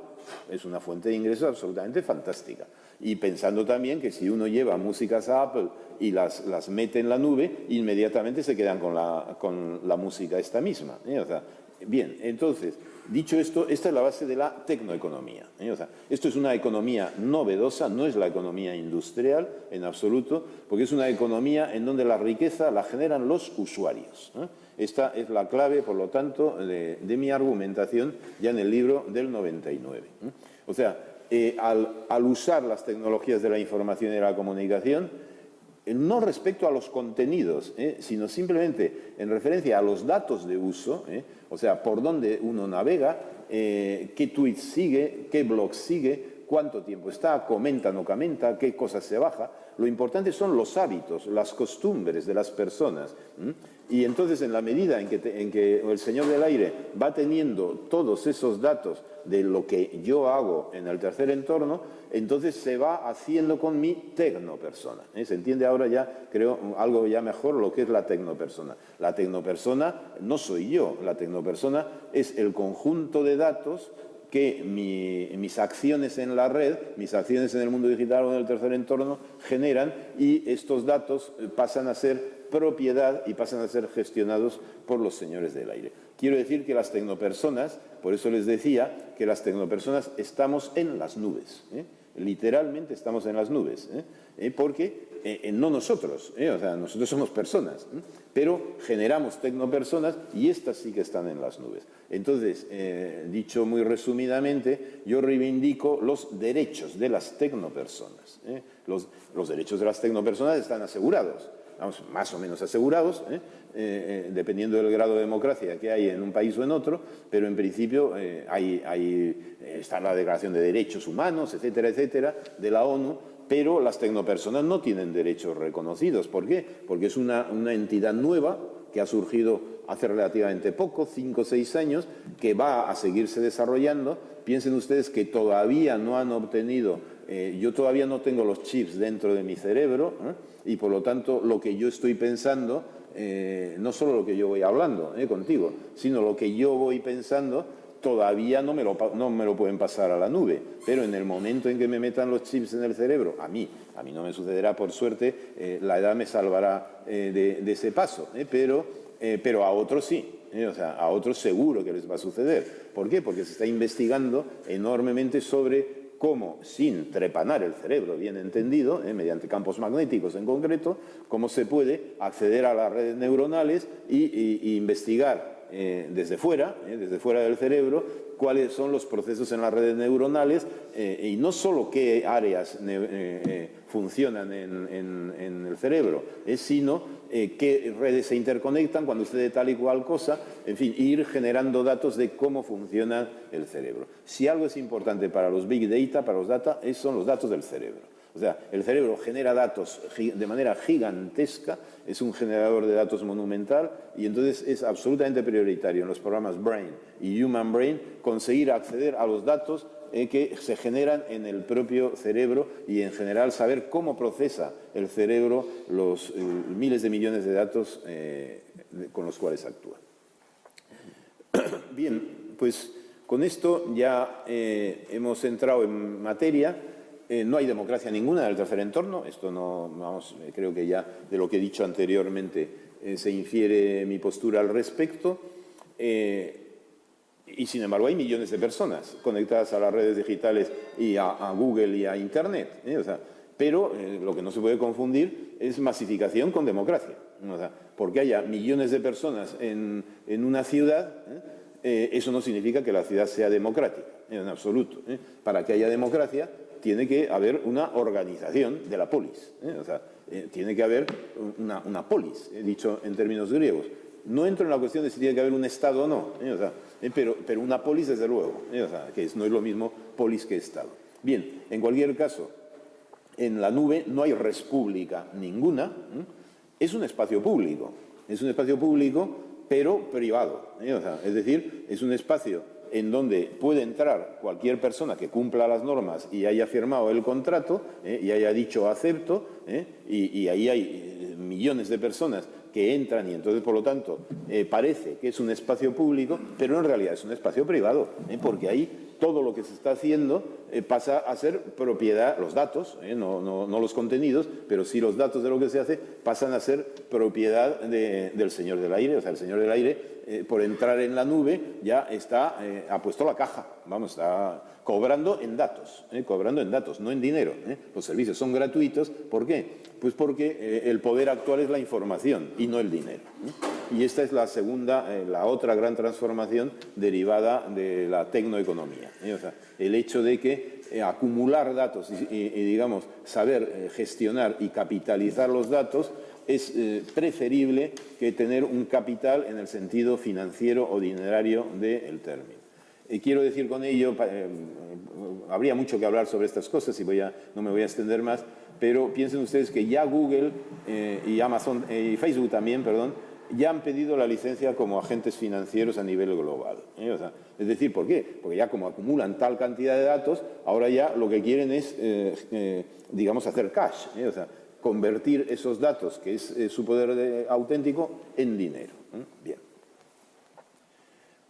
es una fuente de ingresos absolutamente fantástica. Y pensando también que si uno lleva músicas a Apple y las mete en la nube, inmediatamente se quedan con la música esta misma. O sea, bien, entonces, dicho esto, esta es la base de la tecnoeconomía. O sea, esto es una economía novedosa, no es la economía industrial en absoluto, porque es una economía en donde la riqueza la generan los usuarios. Esta es la clave, por lo tanto, de mi argumentación ya en el libro del 99. O sea, al usar las tecnologías de la información y de la comunicación, no respecto a los contenidos, sino simplemente en referencia a los datos de uso, o sea, por dónde uno navega, qué tweets sigue, qué blogs sigue, cuánto tiempo está, comenta, no comenta, qué cosas se baja. Lo importante son los hábitos, las costumbres de las personas. Y entonces, en la medida en que el señor del aire va teniendo todos esos datos de lo que yo hago en el tercer entorno, entonces se va haciendo con mi tecnopersona. Se entiende ahora ya, creo, algo ya mejor lo que es la tecnopersona. La tecnopersona no soy yo, la tecnopersona es el conjunto de datos que mis acciones en la red, mis acciones en el mundo digital o en el tercer entorno generan, y estos datos pasan a ser propiedad y pasan a ser gestionados por los señores del aire. Quiero decir que las tecnopersonas, por eso les decía que las tecnopersonas estamos en las nubes, literalmente estamos en las nubes, porque no nosotros, o sea, nosotros somos personas, pero generamos tecnopersonas y estas sí que están en las nubes. Entonces, dicho muy resumidamente, yo reivindico los derechos de las tecnopersonas. Los derechos de las tecnopersonas están asegurados, vamos, más o menos asegurados, dependiendo del grado de democracia que hay en un país o en otro, pero en principio está la Declaración de Derechos Humanos, etcétera, etcétera, de la ONU, pero las tecnopersonas no tienen derechos reconocidos. ¿Por qué? Porque es una entidad nueva que ha surgido hace relativamente poco, 5 o 6 años, que va a seguirse desarrollando. Piensen ustedes que todavía no han obtenido, yo todavía no tengo los chips dentro de mi cerebro, y por lo tanto lo que yo estoy pensando, no solo lo que yo voy hablando contigo, sino lo que yo voy pensando, todavía no me lo pueden pasar a la nube, pero en el momento en que me metan los chips en el cerebro, a mí no me sucederá, por suerte, la edad me salvará de ese paso, pero a otros sí. O sea, a otros seguro que les va a suceder. ¿Por qué? Porque se está investigando enormemente sobre cómo, sin trepanar el cerebro, bien entendido, mediante campos magnéticos en concreto, cómo se puede acceder a las redes neuronales y investigar desde fuera del cerebro, cuáles son los procesos en las redes neuronales y no solo qué áreas funcionan en el cerebro, sino qué redes se interconectan cuando sucede tal y cual cosa, en fin, ir generando datos de cómo funciona el cerebro. Si algo es importante para los Big Data, para los data, son los datos del cerebro. O sea, el cerebro genera datos de manera gigantesca, es un generador de datos monumental, y entonces es absolutamente prioritario en los programas Brain y Human Brain conseguir acceder a los datos que se generan en el propio cerebro y en general saber cómo procesa el cerebro los miles de millones de datos con los cuales actúa. Bien, pues con esto ya hemos entrado en materia. No hay democracia ninguna en el tercer entorno. Esto no, vamos, creo que ya de lo que he dicho anteriormente se infiere mi postura al respecto. Y sin embargo hay millones de personas conectadas a las redes digitales y a Google y a Internet. O sea, pero lo que no se puede confundir es masificación con democracia. O sea, porque haya millones de personas en una ciudad, eso no significa que la ciudad sea democrática, en absoluto. Para que haya democracia tiene que haber una organización de la polis. O sea, tiene que haber una polis, dicho en términos griegos. No entro en la cuestión de si tiene que haber un Estado o no, o sea, pero una polis desde luego, o sea, que no es lo mismo polis que Estado. Bien, en cualquier caso, en la nube no hay república ninguna, es un espacio público, pero privado, o sea, es decir, es un espacio en donde puede entrar cualquier persona que cumpla las normas y haya firmado el contrato y haya dicho acepto, y ahí hay millones de personas que entran y entonces, por lo tanto, parece que es un espacio público, pero en realidad es un espacio privado, porque ahí todo lo que se está haciendo pasa a ser propiedad, los datos, no los contenidos, pero sí los datos de lo que se hace pasan a ser propiedad del señor del aire. O sea, el señor del aire, por entrar en la nube, ya ha puesto la caja, vamos, está cobrando en datos, no en dinero. Los servicios son gratuitos, ¿por qué? Pues porque el poder actual es la información y no el dinero. Y esta es la segunda, la otra gran transformación derivada de la tecnoeconomía. O sea, el hecho de que acumular datos y digamos, saber gestionar y capitalizar los datos es preferible que tener un capital en el sentido financiero o dinerario del término. Quiero decir con ello, habría mucho que hablar sobre estas cosas y no me voy a extender más, pero piensen ustedes que ya Google y Amazon y Facebook también, ya han pedido la licencia como agentes financieros a nivel global. O sea, es decir, ¿por qué? Porque ya como acumulan tal cantidad de datos, ahora ya lo que quieren es, digamos, hacer cash, o sea, convertir esos datos, que es su poder auténtico, en dinero. Bien.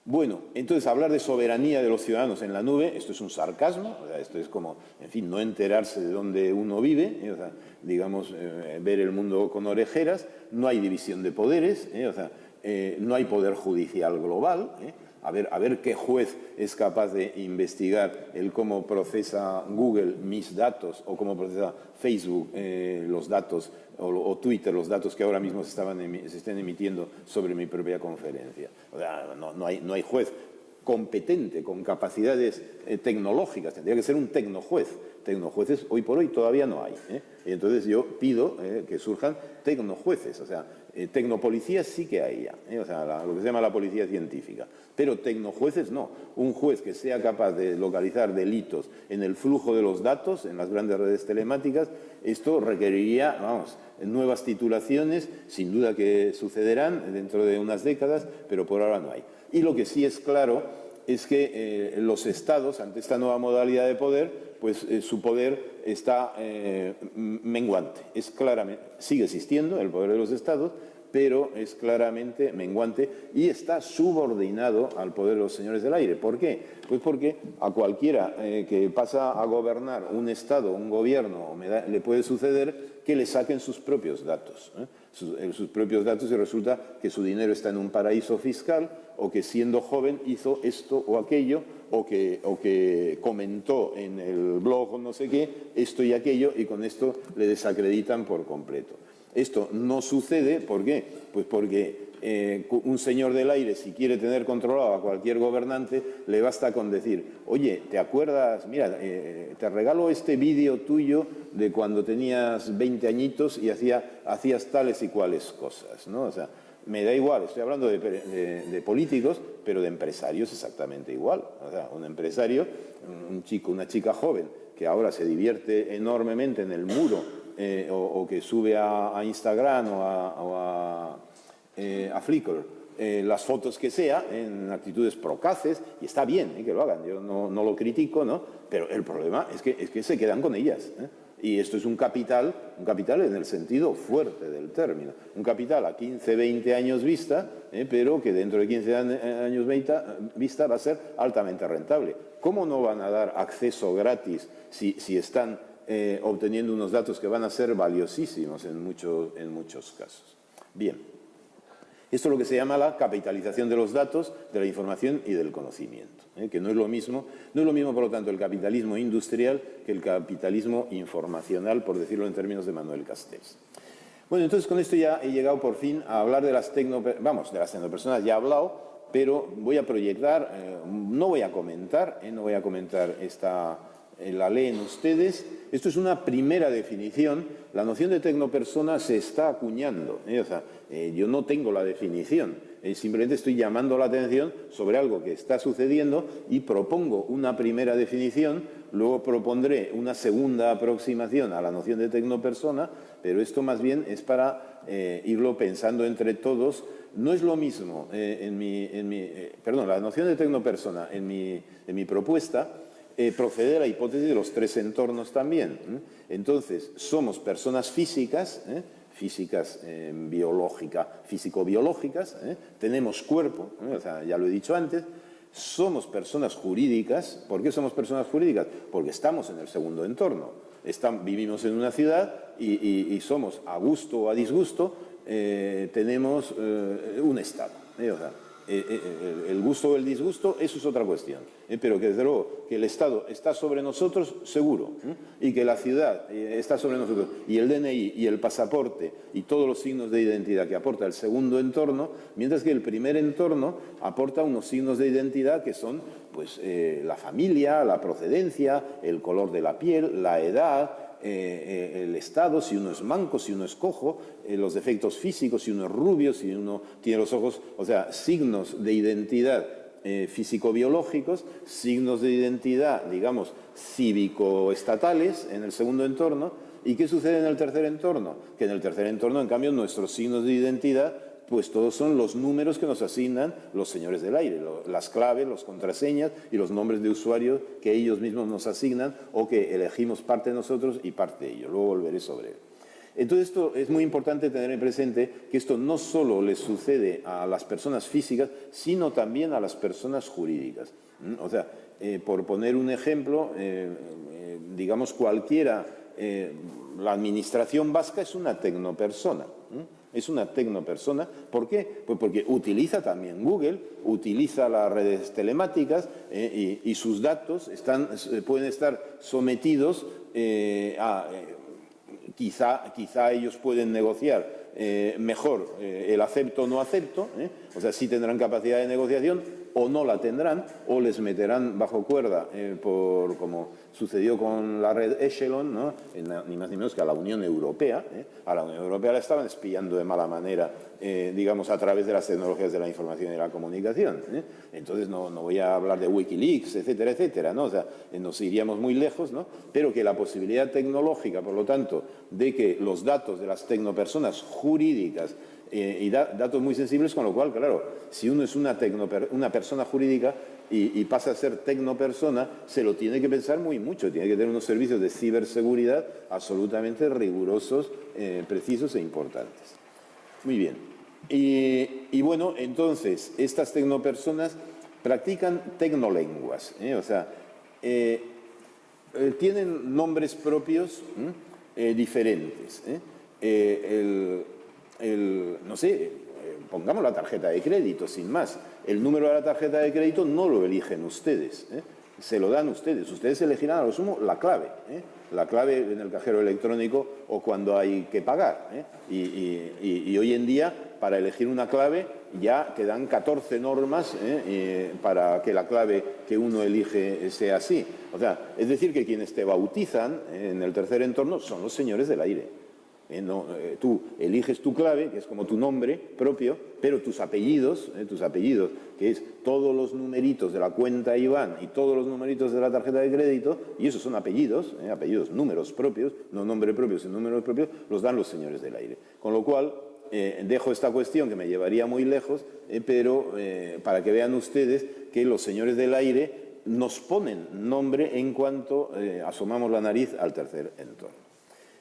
Bueno, entonces hablar de soberanía de los ciudadanos en la nube, esto es un sarcasmo, o sea, esto es como, en fin, no enterarse de dónde uno vive, o sea, digamos, ver el mundo con orejeras, no hay división de poderes, o sea, no hay poder judicial global, a ver qué juez es capaz de investigar el cómo procesa Google mis datos o cómo procesa Facebook los datos o Twitter los datos que ahora mismo se están emitiendo sobre mi propia conferencia. O sea, no hay juez competente, con capacidades tecnológicas. Tendría que ser un tecnojuez. Tecnojueces hoy por hoy todavía no hay. Y entonces yo pido que surjan tecnojueces. O sea, tecnopolicías sí que hay ya. O sea, lo que se llama la policía científica. Pero tecnojueces no. Un juez que sea capaz de localizar delitos en el flujo de los datos, en las grandes redes telemáticas, esto requeriría, vamos, nuevas titulaciones, sin duda que sucederán dentro de unas décadas, pero por ahora no hay. Y lo que sí es claro es que los estados, ante esta nueva modalidad de poder, pues su poder está menguante. Sigue existiendo el poder de los estados, pero es claramente menguante y está subordinado al poder de los señores del aire. ¿Por qué? Pues porque a cualquiera que pasa a gobernar un estado, un gobierno, le puede suceder que le saquen sus propios datos. Sus propios datos y resulta que su dinero está en un paraíso fiscal o que siendo joven hizo esto o aquello o que comentó en el blog no sé qué, esto y aquello, y con esto le desacreditan por completo. Esto no sucede, ¿por qué? Pues porque un señor del aire, si quiere tener controlado a cualquier gobernante, le basta con decir, oye, ¿te acuerdas? Mira, te regalo este vídeo tuyo de cuando tenías 20 añitos y hacías tales y cuales cosas, ¿no? O sea, me da igual, estoy hablando de políticos, pero de empresarios exactamente igual. O sea, un empresario, un chico, una chica joven, que ahora se divierte enormemente en el muro, o que sube a Instagram o a Flickr las fotos que sea en actitudes procaces, y está bien que lo hagan, yo no lo critico, ¿no? Pero el problema es que se quedan con ellas, y esto es un capital en el sentido fuerte del término, un capital a 15, 20 años vista, pero que dentro de 15 años vista va a ser altamente rentable. ¿Cómo no van a dar acceso gratis si están obteniendo unos datos que van a ser valiosísimos en muchos casos? Bien, esto es lo que se llama la capitalización de los datos, de la información y del conocimiento, que no es lo mismo, por lo tanto, el capitalismo industrial que el capitalismo informacional, por decirlo en términos de Manuel Castells. Bueno, entonces con esto ya he llegado por fin a hablar de las tecnopersonas, ya he hablado, pero voy a proyectar, no voy a comentar esta... la leen ustedes. Esto es una primera definición. La noción de tecnopersona se está acuñando. O sea, yo no tengo la definición. Simplemente estoy llamando la atención sobre algo que está sucediendo y propongo una primera definición. Luego propondré una segunda aproximación a la noción de tecnopersona, pero esto más bien es para irlo pensando entre todos. No es lo mismo la noción de tecnopersona en mi propuesta. Procede de la hipótesis de los tres entornos también. Entonces, somos personas físicas, físicas físico-biológicas, tenemos cuerpo, o sea, ya lo he dicho antes, somos personas jurídicas. ¿Por qué somos personas jurídicas? Porque estamos en el segundo entorno. Vivimos en una ciudad y somos, a gusto o a disgusto, tenemos un Estado. O sea, el gusto o el disgusto, eso es otra cuestión. Pero que desde luego que el Estado está sobre nosotros, seguro. Y que la ciudad está sobre nosotros. Y el DNI y el pasaporte y todos los signos de identidad que aporta el segundo entorno, mientras que el primer entorno aporta unos signos de identidad que son pues, la familia, la procedencia, el color de la piel, la edad, el estado, si uno es manco, si uno es cojo, los defectos físicos, si uno es rubio, si uno tiene los ojos, o sea, signos de identidad físico-biológicos, signos de identidad, digamos, cívico-estatales en el segundo entorno. ¿Y qué sucede en el tercer entorno? Que en el tercer entorno, en cambio, nuestros signos de identidad, pues todos son los números que nos asignan los señores del aire, las claves, las contraseñas y los nombres de usuario que ellos mismos nos asignan o que elegimos parte de nosotros y parte de ellos. Luego volveré sobre él. Entonces, esto es muy importante tener en presente que esto no solo le sucede a las personas físicas, sino también a las personas jurídicas. O sea, por poner un ejemplo, digamos cualquiera, la administración vasca es una tecnopersona. Es una tecnopersona. ¿Por qué? Pues porque utiliza también Google, utiliza las redes telemáticas y sus datos pueden estar sometidos a... Quizá ellos pueden negociar mejor el acepto o no acepto, o sea, sí tendrán capacidad de negociación o no la tendrán, o les meterán bajo cuerda, como sucedió con la red Echelon, ¿no? Ni más ni menos que a la Unión Europea. A la Unión Europea la estaban espiando de mala manera, digamos, a través de las tecnologías de la información y la comunicación. Entonces no voy a hablar de Wikileaks, etcétera, etcétera, ¿no? O sea, nos iríamos muy lejos, ¿no? Pero que la posibilidad tecnológica, por lo tanto, de que los datos de las tecnopersonas jurídicas y datos muy sensibles, con lo cual, claro, si uno es una persona jurídica y pasa a ser tecnopersona, se lo tiene que pensar muy mucho, tiene que tener unos servicios de ciberseguridad absolutamente rigurosos, precisos e importantes. Muy bien. Y bueno, entonces, estas tecnopersonas practican tecnolenguas, o sea, tienen nombres propios diferentes. No sé, pongamos la tarjeta de crédito, sin más. El número de la tarjeta de crédito no lo eligen ustedes, se lo dan ustedes. Ustedes elegirán a lo sumo la clave en el cajero electrónico o cuando hay que pagar. Y hoy en día, para elegir una clave, ya quedan 14 normas para que la clave que uno elige sea así. O sea, es decir, que quienes te bautizan en el tercer entorno son los señores del aire. Tú eliges tu clave, que es como tu nombre propio, pero tus apellidos, que es todos los numeritos de la cuenta IBAN y todos los numeritos de la tarjeta de crédito, y esos son apellidos, números propios, no nombre propio, sino números propios, los dan los señores del aire. Con lo cual, dejo esta cuestión que me llevaría muy lejos, pero para que vean ustedes que los señores del aire nos ponen nombre en cuanto asomamos la nariz al tercer entorno.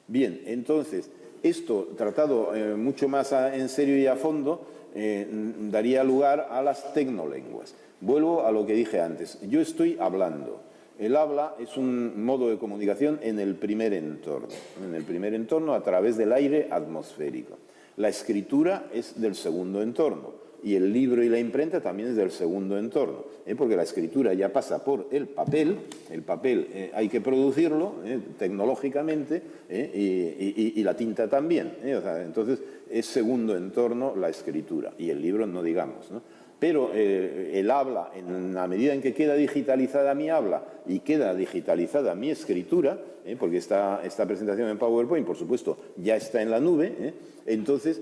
Bien, entonces, esto tratado mucho más en serio y a fondo daría lugar a las tecnolenguas. Vuelvo a lo que dije antes. Yo estoy hablando. El habla es un modo de comunicación en el primer entorno a través del aire atmosférico. La escritura es del segundo entorno. Y el libro y la imprenta también es del segundo entorno, porque la escritura ya pasa por el papel hay que producirlo tecnológicamente y la tinta también. O sea, entonces es segundo entorno la escritura y el libro no digamos, ¿no? Pero el habla, en la medida en que queda digitalizada mi habla y queda digitalizada mi escritura, porque esta presentación en PowerPoint, por supuesto, ya está en la nube, entonces,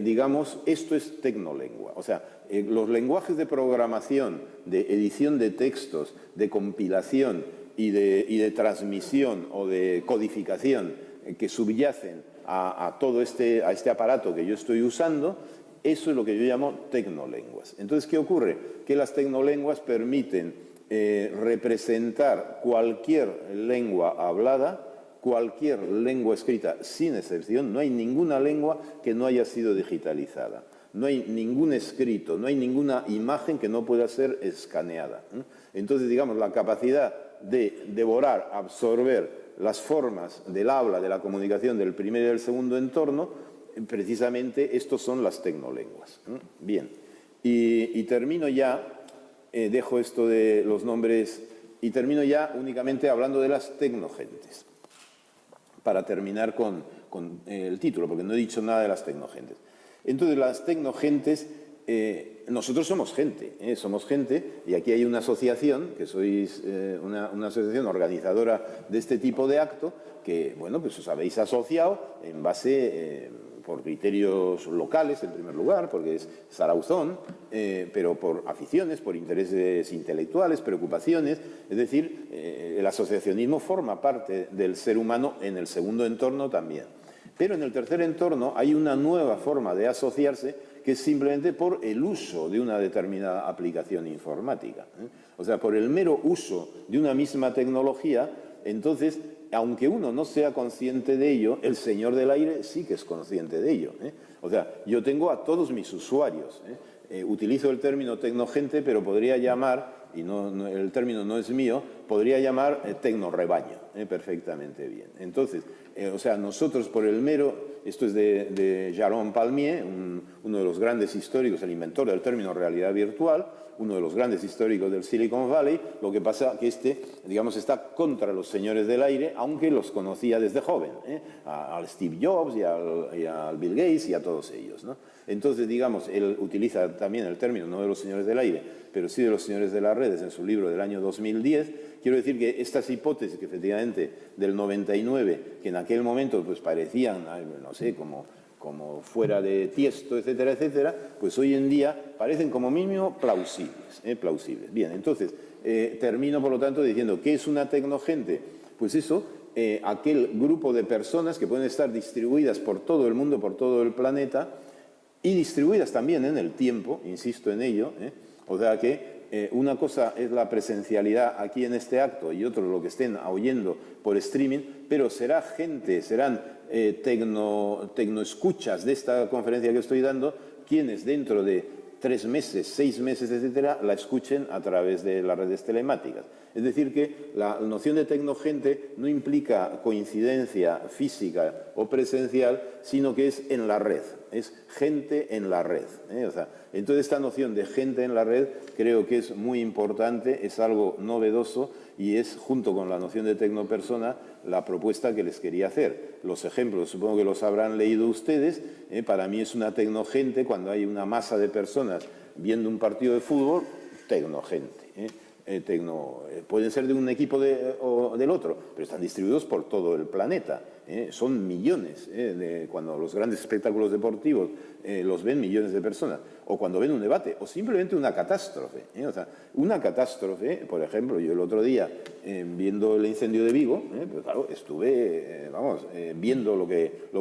digamos, esto es tecnolengua. O sea, los lenguajes de programación, de edición de textos, de compilación y de transmisión o de codificación que subyacen a todo a este aparato que yo estoy usando, eso es lo que yo llamo tecnolenguas. Entonces, ¿qué ocurre? Que las tecnolenguas permiten representar cualquier lengua hablada cualquier lengua escrita, sin excepción. No hay ninguna lengua que no haya sido digitalizada. No hay ningún escrito, no hay ninguna imagen que no pueda ser escaneada. Entonces, digamos, la capacidad de devorar, absorber las formas del habla, de la comunicación del primer y del segundo entorno, precisamente estos son las tecnolenguas. Bien, y termino ya, dejo esto de los nombres, y termino ya únicamente hablando de las tecnogentes, para terminar con el título, porque no he dicho nada de las tecnogentes. Entonces, las tecnogentes, nosotros somos gente, y aquí hay una asociación, que sois una asociación organizadora de este tipo de acto, que, bueno, pues os habéis asociado en base, por criterios locales, en primer lugar, porque es Zarauzón, pero por aficiones, por intereses intelectuales, preocupaciones. Es decir, el asociacionismo forma parte del ser humano en el segundo entorno también. Pero en el tercer entorno hay una nueva forma de asociarse, que es simplemente por el uso de una determinada aplicación informática. O sea, por el mero uso de una misma tecnología, entonces, aunque uno no sea consciente de ello, el señor del aire sí que es consciente de ello. O sea, yo tengo a todos mis usuarios. Utilizo el término tecnogente, pero podría llamar, y el término no es mío, podría llamar tecnorebaño, perfectamente bien. Entonces, o sea, nosotros por el mero, esto es de Jérôme Palmier, uno de los grandes históricos, el inventor del término realidad virtual, uno de los grandes históricos del Silicon Valley. Lo que pasa que digamos, está contra los señores del aire, aunque los conocía desde joven, al Steve Jobs y al Bill Gates y a todos ellos, ¿no? Entonces, digamos, él utiliza también el término, no de los señores del aire, pero sí de los señores de las redes, en su libro del año 2010. Quiero decir que estas hipótesis, que efectivamente del 99, que en aquel momento pues parecían, no sé, como fuera de tiesto, etcétera, etcétera, pues hoy en día parecen como mínimo plausibles. Bien, entonces, termino por lo tanto diciendo, ¿qué es una tecnogente? Pues eso, aquel grupo de personas que pueden estar distribuidas por todo el mundo, por todo el planeta, y distribuidas también en el tiempo, insisto en ello, o sea que una cosa es la presencialidad aquí en este acto y otro lo que estén oyendo por streaming, pero serán tecnoescuchas de esta conferencia que estoy dando, quienes dentro de 3 meses, 6 meses, etcétera, la escuchen a través de las redes telemáticas. Es decir, que la noción de tecnogente no implica coincidencia física o presencial, sino que es en la red, es gente en la red. O sea, entonces esta noción de gente en la red creo que es muy importante, es algo novedoso y es, junto con la noción de tecnopersona, la propuesta que les quería hacer. Los ejemplos, supongo que los habrán leído ustedes. Para mí es una tecnogente cuando hay una masa de personas viendo un partido de fútbol, tecnogente. Pueden ser de un equipo o del otro, pero están distribuidos por todo el planeta. Son millones. Cuando los grandes espectáculos deportivos los ven millones de personas, o cuando ven un debate, o simplemente una catástrofe. O sea, una catástrofe, por ejemplo, yo el otro día, viendo el incendio de Vigo, pues claro, estuve viendo lo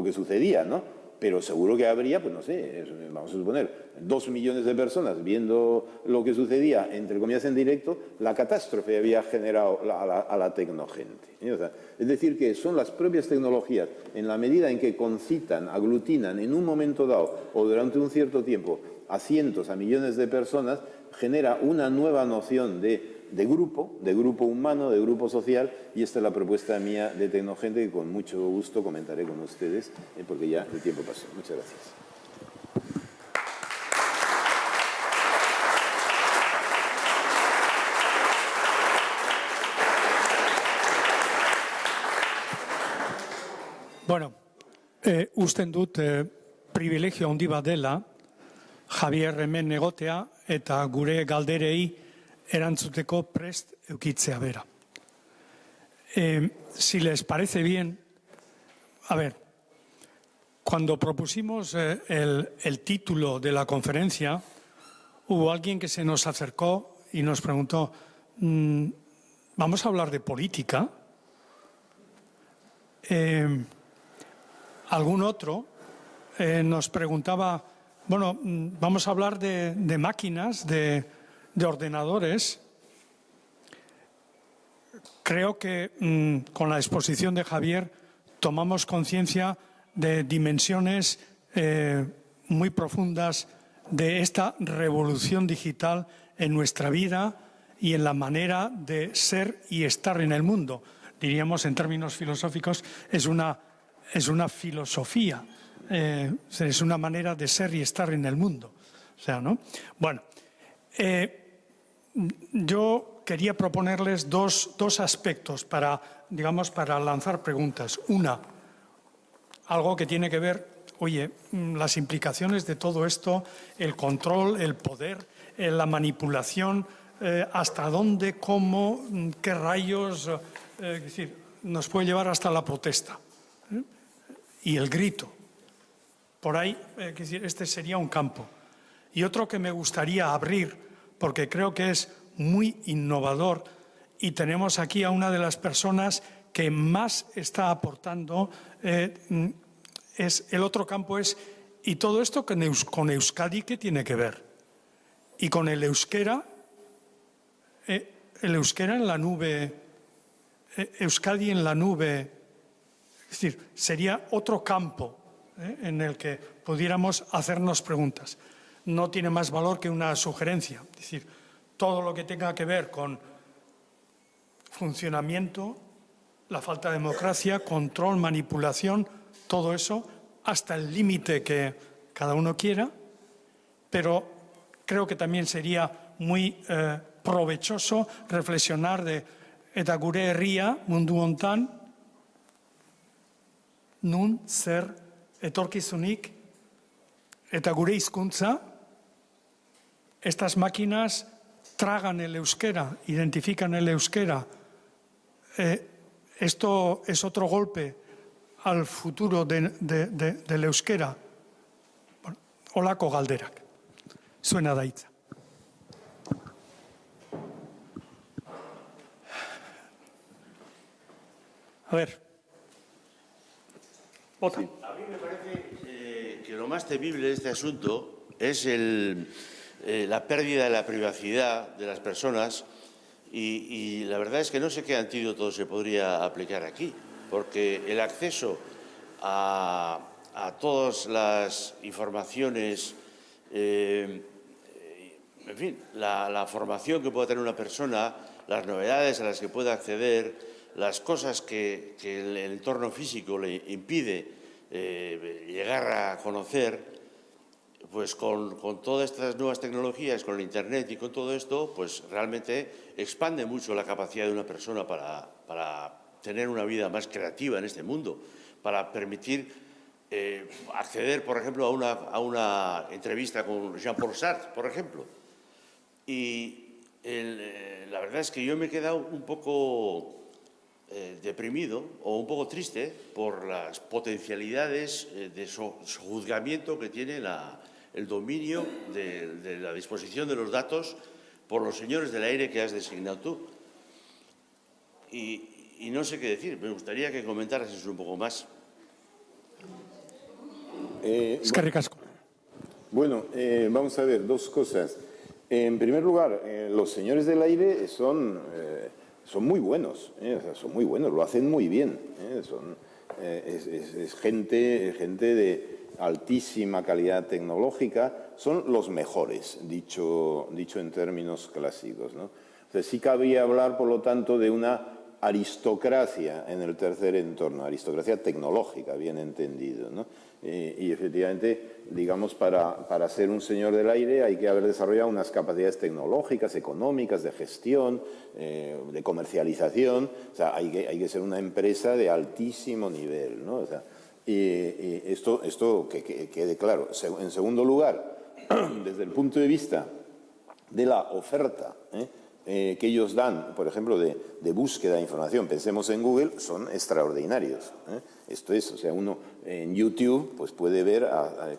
que sucedía, ¿no? Pero seguro que habría, pues no sé, vamos a suponer, 2 millones de personas viendo lo que sucedía, entre comillas, en directo. La catástrofe había generado a la tecnogente. O sea, es decir, que son las propias tecnologías, en la medida en que concitan, aglutinan en un momento dado o durante un cierto tiempo a cientos, a millones de personas, genera una nueva noción de grupo humano, de grupo social, y esta es la propuesta mía de tecnogente que con mucho gusto comentaré con ustedes, porque ya el tiempo pasó. Muchas gracias. Bueno, usten dut privilegio handi bat dela, Javier hemen egotea eta gure galderei erantzuteko prest eukitzea bera. Si les parece bien, a ver, cuando propusimos el título de la conferencia, hubo alguien que se nos acercó y nos preguntó, ¿vamos a hablar de política? Algún otro nos preguntaba, bueno, vamos a hablar de máquinas, de ordenadores. creo que con la exposición de Javier tomamos conciencia de dimensiones muy profundas de esta revolución digital en nuestra vida y en la manera de ser y estar en el mundo. Diríamos, en términos filosóficos, es una filosofía, es una manera de ser y estar en el mundo. O sea, ¿no? Bueno, yo quería proponerles dos aspectos para, digamos, para lanzar preguntas. Una, algo que tiene que ver, oye, las implicaciones de todo esto, el control, el poder, la manipulación, hasta dónde, cómo, qué rayos, es decir, nos puede llevar hasta la protesta y el grito. Por ahí, este sería un campo. Y otro que me gustaría abrir, porque creo que es muy innovador, y tenemos aquí a una de las personas que más está aportando, el otro campo es, ¿y todo esto con Euskadi qué tiene que ver? Y con el euskera en la nube, Euskadi en la nube, es decir, sería otro campo en el que pudiéramos hacernos preguntas. No tiene más valor que una sugerencia, es decir, todo lo que tenga que ver con funcionamiento, la falta de democracia, control, manipulación, todo eso, hasta el límite que cada uno quiera, pero creo que también sería muy provechoso reflexionar de eta gure herria mundu hontan nun zer etorkizunik eta gure hizkuntza. Estas máquinas tragan el euskera, identifican el euskera. Esto es otro golpe al futuro del euskera. Bueno, holako galderak. Zuena da hitza. A ver. Otra. Sí. A mí me parece que lo más temible de este asunto es la pérdida de la privacidad de las personas y la verdad es que no sé qué antídoto se podría aplicar aquí, porque el acceso a todas las informaciones, en fin, la formación que pueda tener una persona, las novedades a las que pueda acceder, las cosas que el entorno físico le impide llegar a conocer, pues con todas estas nuevas tecnologías, con el Internet y con todo esto, pues realmente expande mucho la capacidad de una persona para tener una vida más creativa en este mundo, para permitir acceder, por ejemplo, a una entrevista con Jean-Paul Sartre, por ejemplo. Y la verdad es que yo me he quedado un poco deprimido o un poco triste por las potencialidades de sojuzgamiento que tiene el dominio de la disposición de los datos por los señores del aire que has designado tú. Y no sé qué decir, me gustaría que comentaras eso un poco más. Eskerrik asko. Bueno, vamos a ver, dos cosas. En primer lugar, los señores del aire son muy buenos, o sea, son muy buenos, lo hacen muy bien. Es gente de altísima calidad tecnológica, son los mejores, dicho en términos clásicos, ¿no? O sea, sí cabría hablar, por lo tanto, de una aristocracia en el tercer entorno, aristocracia tecnológica, bien entendido, ¿no? Y efectivamente, digamos, para ser un señor del aire hay que haber desarrollado unas capacidades tecnológicas, económicas, de gestión, de comercialización. O sea, hay que ser una empresa de altísimo nivel, ¿no? O sea, y esto que quede claro. En segundo lugar, desde el punto de vista de la oferta, que ellos dan, por ejemplo, de búsqueda de información, pensemos en Google, son extraordinarios. Esto es, o sea, uno en YouTube pues puede ver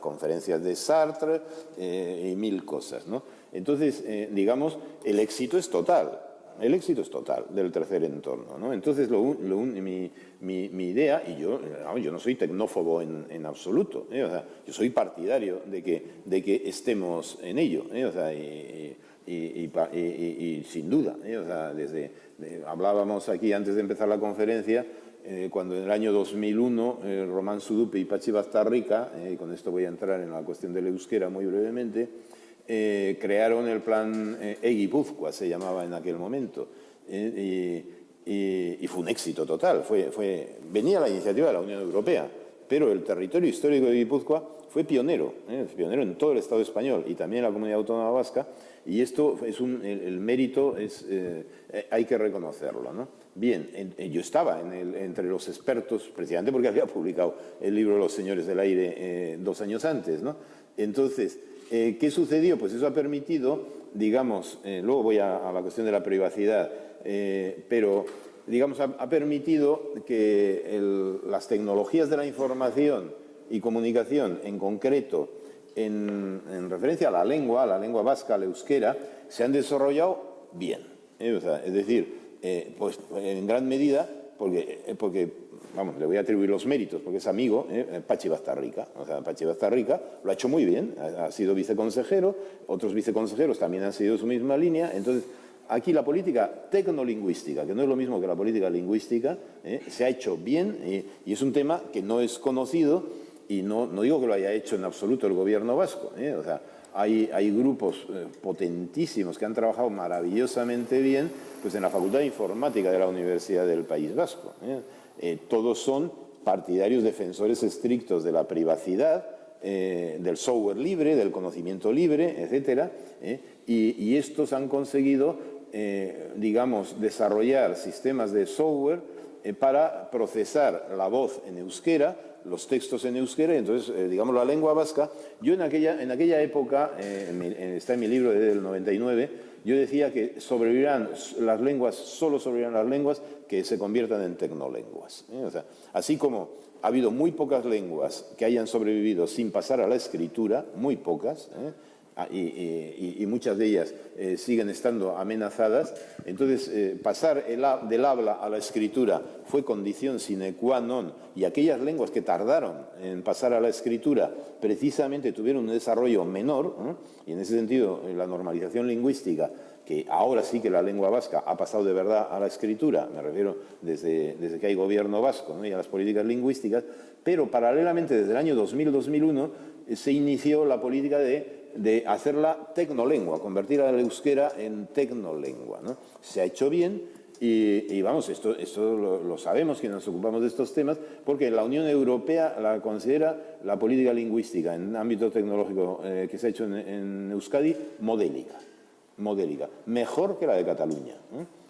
conferencias de Sartre y mil cosas, ¿no? Entonces, digamos, el éxito es total del tercer entorno, ¿no? Entonces, mi idea, y yo no soy tecnófobo en absoluto, o sea, yo soy partidario de que estemos en ello, o sea, y sin duda, o sea, hablábamos aquí antes de empezar la conferencia, cuando en el año 2001 Román Sudupe y Patxi Baztarrika, y con esto voy a entrar en la cuestión del euskera muy brevemente, crearon el plan Guipúzcoa, se llamaba en aquel momento, y fue un éxito total. Venía la iniciativa de la Unión Europea, pero el territorio histórico de Guipúzcoa fue pionero en todo el Estado español y también en la Comunidad Autónoma Vasca, y esto es el mérito hay que reconocerlo, ¿no? Bien, yo estaba entre los expertos, precisamente porque había publicado el libro Los Señores del Aire 2 años antes, ¿no? Entonces, ¿qué sucedió? Pues eso ha permitido, digamos, luego voy a la cuestión de la privacidad, pero, digamos, ha permitido que las tecnologías de la información y comunicación, en concreto, en referencia a la lengua vasca, al euskera, se han desarrollado bien. O sea, es decir, pues en gran medida, porque, vamos, le voy a atribuir los méritos, porque es amigo, Patxi Baztarrika. O sea, Patxi Baztarrika lo ha hecho muy bien, ha sido viceconsejero, otros viceconsejeros también han seguido su misma línea. Entonces, aquí la política tecnolingüística, que no es lo mismo que la política lingüística, se ha hecho bien y es un tema que no es conocido. Y no digo que lo haya hecho en absoluto el gobierno vasco, o sea, hay grupos potentísimos que han trabajado maravillosamente bien pues en la Facultad de Informática de la Universidad del País Vasco. Todos son partidarios defensores estrictos de la privacidad, del software libre, del conocimiento libre, etcétera, y estos han conseguido, digamos, desarrollar sistemas de software para procesar la voz en euskera, los textos en euskera, y entonces, digamos, la lengua vasca. Yo en aquella época, está en mi libro del 99, yo decía que sobrevivirán las lenguas, solo sobrevivirán las lenguas que se conviertan en tecnolenguas. O sea, así como ha habido muy pocas lenguas que hayan sobrevivido sin pasar a la escritura, muy pocas, y muchas de ellas siguen estando amenazadas. Entonces, pasar del habla a la escritura fue condición sine qua non, y aquellas lenguas que tardaron en pasar a la escritura precisamente tuvieron un desarrollo menor, y en ese sentido la normalización lingüística, que ahora sí que la lengua vasca ha pasado de verdad a la escritura, me refiero desde que hay gobierno vasco, ¿no? Y a las políticas lingüísticas, pero paralelamente desde el año 2000-2001 se inició la política de hacerla tecnolengua, convertir al euskera en tecnolengua, ¿no? Se ha hecho bien y vamos, esto lo sabemos quienes nos ocupamos de estos temas, porque la Unión Europea la considera la política lingüística en ámbito tecnológico que se ha hecho en Euskadi modélica, mejor que la de Cataluña,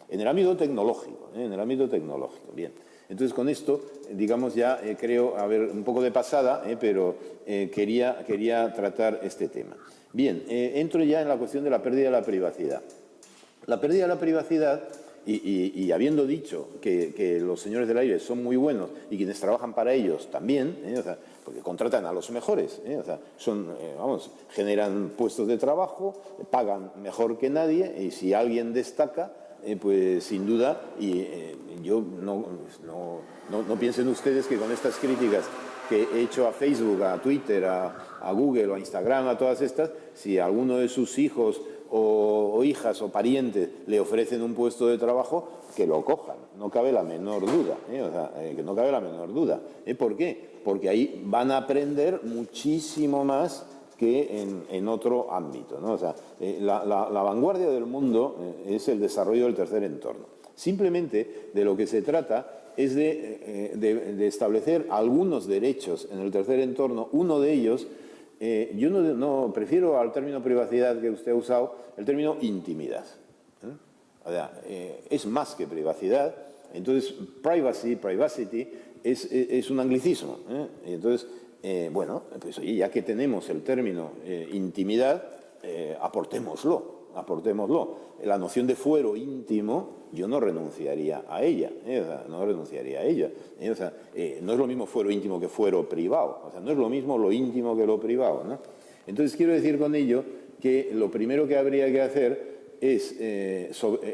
en el ámbito tecnológico, bien. Entonces, con esto, digamos, ya creo haber un poco de pasada, pero quería tratar este tema. Bien, entro ya en la cuestión de la pérdida de la privacidad. La pérdida de la privacidad, y habiendo dicho que los señores del aire son muy buenos y quienes trabajan para ellos también, o sea, porque contratan a los mejores, o sea, generan puestos de trabajo, pagan mejor que nadie, y si alguien destaca, pues sin duda, yo no piensen ustedes que con estas críticas que he hecho a Facebook, a Twitter, a Google o a Instagram, a todas estas, si a alguno de sus hijos o hijas o parientes le ofrecen un puesto de trabajo, que lo cojan, no cabe la menor duda, o sea, que no cabe la menor duda. ¿Por qué? Porque ahí van a aprender muchísimo más que en otro ámbito, ¿no? O sea, la vanguardia del mundo es el desarrollo del tercer entorno. Simplemente de lo que se trata es de establecer algunos derechos en el tercer entorno. Uno de ellos, yo no prefiero al término privacidad que usted ha usado, el término intimidad. O sea, es más que privacidad. Entonces, privacy es un anglicismo. Y entonces, bueno, pues oye, ya que tenemos el término intimidad, aportémoslo. La noción de fuero íntimo, yo no renunciaría a ella, O sea, no es lo mismo fuero íntimo que fuero privado, o sea, no es lo mismo lo íntimo que lo privado, ¿no? Entonces, quiero decir con ello que lo primero que habría que hacer es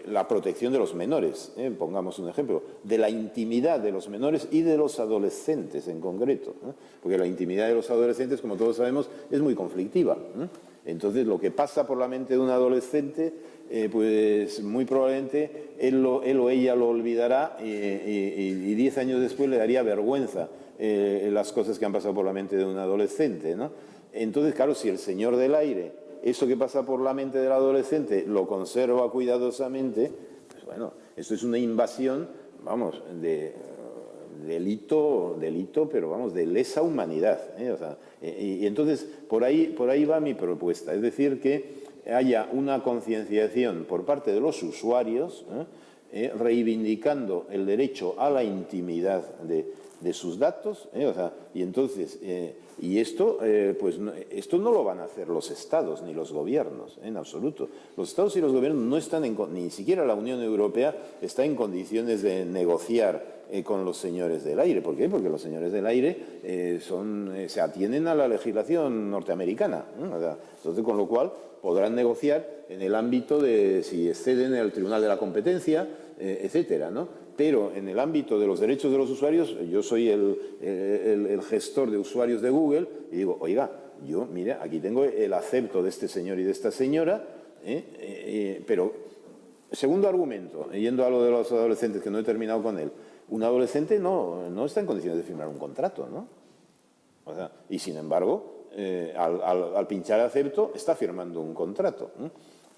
la protección de los menores, pongamos un ejemplo, de la intimidad de los menores y de los adolescentes en concreto, porque la intimidad de los adolescentes, como todos sabemos, es muy conflictiva. Entonces, lo que pasa por la mente de un adolescente, pues muy probablemente él o ella lo olvidará y 10 años después le daría vergüenza las cosas que han pasado por la mente de un adolescente, ¿no? Entonces, claro, si el señor del aire, eso que pasa por la mente del adolescente, lo conserva cuidadosamente, pues bueno, esto es una invasión, vamos, de delito, pero vamos, de lesa humanidad, ¿eh? O sea, y entonces, por ahí va mi propuesta, es decir, que haya una concienciación por parte de los usuarios, reivindicando el derecho a la intimidad de sus datos, o sea, y entonces, y esto, pues esto no lo van a hacer los estados ni los gobiernos, en absoluto. Los estados y los gobiernos no están, ni siquiera la Unión Europea está en condiciones de negociar con los señores del aire. ¿Por qué? Porque los señores del aire se atienen a la legislación norteamericana, ¿no? O sea, entonces, con lo cual, podrán negociar en el ámbito de si exceden el Tribunal de la Competencia, etcétera, ¿no? Pero en el ámbito de los derechos de los usuarios, yo soy el gestor de usuarios de Google y digo, oiga, yo, mire, aquí tengo el acepto de este señor y de esta señora, pero, segundo argumento, yendo a lo de los adolescentes, que no he terminado con él, un adolescente no está en condiciones de firmar un contrato, ¿no? O sea, y sin embargo, al pinchar acepto, está firmando un contrato.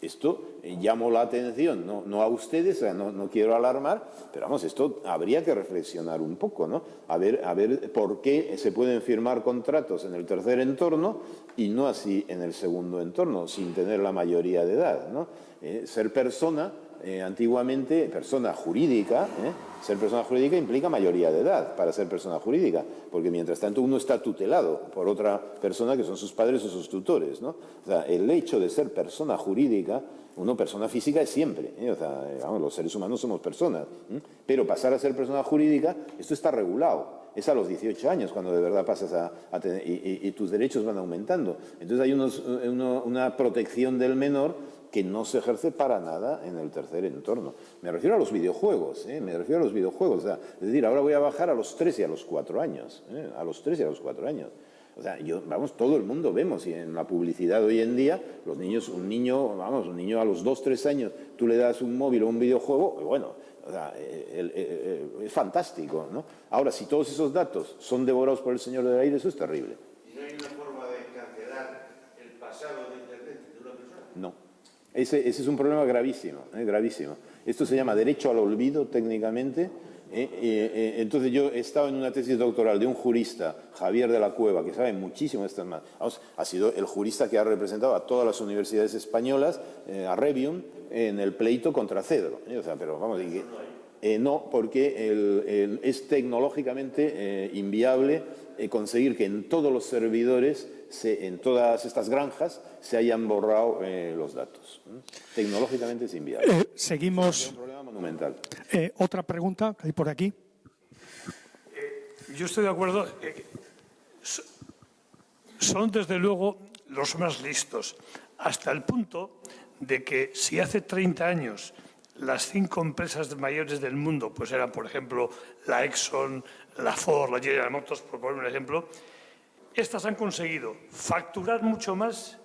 Esto llamó la atención, no a ustedes, o sea, no quiero alarmar, pero vamos, esto habría que reflexionar un poco, ¿no? A ver por qué se pueden firmar contratos en el tercer entorno y no así en el segundo entorno, sin tener la mayoría de edad, ¿no? Ser persona, antiguamente, persona jurídica, ser persona jurídica implica mayoría de edad para ser persona jurídica, porque mientras tanto uno está tutelado por otra persona que son sus padres o sus tutores, ¿no? O sea, el hecho de ser persona jurídica, uno persona física es siempre, o sea, vamos, los seres humanos somos personas, pero pasar a ser persona jurídica, esto está regulado. Es a los 18 años cuando de verdad pasas a tener, y tus derechos van aumentando. Entonces hay una protección del menor que no se ejerce para nada en el tercer entorno. Me refiero a los videojuegos, me refiero a los videojuegos. O sea, es decir, ahora voy a bajar a los 3 y a los 4 años, a los 3 y a los 4 años. O sea, vamos, todo el mundo vemos, y en la publicidad hoy en día, los niños, un niño a los 2, 3 años, tú le das un móvil o un videojuego, bueno, o sea, es fantástico, ¿no? Ahora, si todos esos datos son devorados por el señor del aire, eso es terrible. ¿Y no hay una forma de cancelar el pasado de Internet de una persona? No. Ese es un problema gravísimo, gravísimo. Esto se llama derecho al olvido técnicamente. Entonces yo he estado en una tesis doctoral de un jurista, Javier de la Cueva, que sabe muchísimo de estas más. Ha sido el jurista que ha representado a todas las universidades españolas, a Revium, en el pleito contra Cedro. O sea, pero vamos, no, porque es tecnológicamente inviable conseguir que en todos los servidores, en todas estas granjas, se hayan borrado los datos. Tecnológicamente es inviable. Seguimos. Es un problema monumental. Otra pregunta que hay por aquí. Yo estoy de acuerdo. Son desde luego los más listos, hasta el punto de que si hace 30 años las 5 empresas mayores del mundo, pues eran, por ejemplo, la Exxon, la Ford, la General Motors, por poner un ejemplo, estas han conseguido facturar mucho más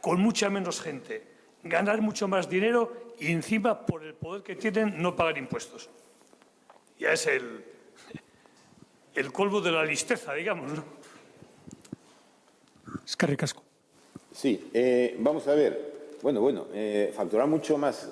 con mucha menos gente, ganar mucho más dinero y encima, por el poder que tienen, no pagar impuestos. Ya es el colmo de la listeza, digamos, ¿no? Es que ricasco. Sí, vamos a ver. Bueno, facturar mucho más,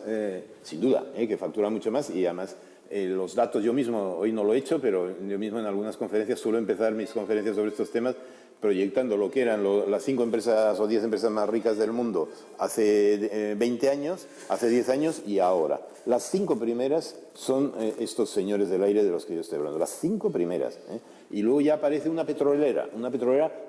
sin duda, que facturar mucho más, y además los datos, yo mismo, hoy no lo he hecho, pero yo mismo en algunas conferencias suelo empezar mis conferencias sobre estos temas proyectando lo que eran las 5 empresas o 10 empresas más ricas del mundo hace 20 años, hace 10 años y ahora. Las 5 primeras son estos señores del aire de los que yo estoy hablando, las 5 primeras. Y luego ya aparece una petrolera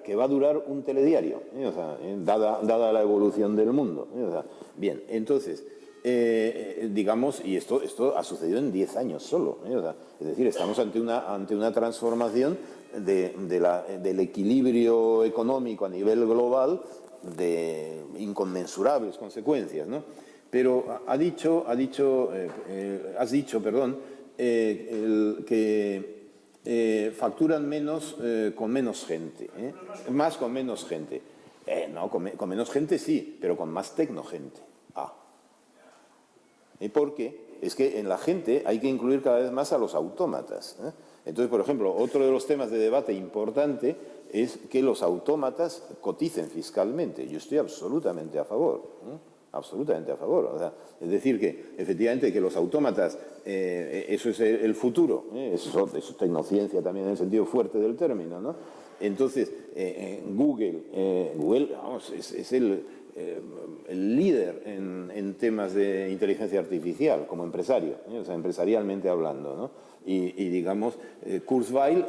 que va a durar un telediario, o sea, dada la evolución del mundo. O sea, bien, entonces, digamos, y esto ha sucedido en 10 años solo. O sea, es decir, estamos ante una transformación del equilibrio económico a nivel global de inconmensurables consecuencias, ¿no? Pero has dicho, que facturan menos con menos gente, más con menos gente. No, con menos gente sí, pero con más tecnogente. Porque es que en la gente hay que incluir cada vez más a los autómatas. Entonces, por ejemplo, otro de los temas de debate importante es que los autómatas coticen fiscalmente. Yo estoy absolutamente a favor. Absolutamente a favor. O sea, es decir, que efectivamente que los autómatas, eso es el futuro, eso es tecnociencia también en el sentido fuerte del término, ¿no? Entonces, Google vamos, es el líder en temas de inteligencia artificial como empresario, o sea, empresarialmente hablando, ¿no? Y digamos, Kurzweil,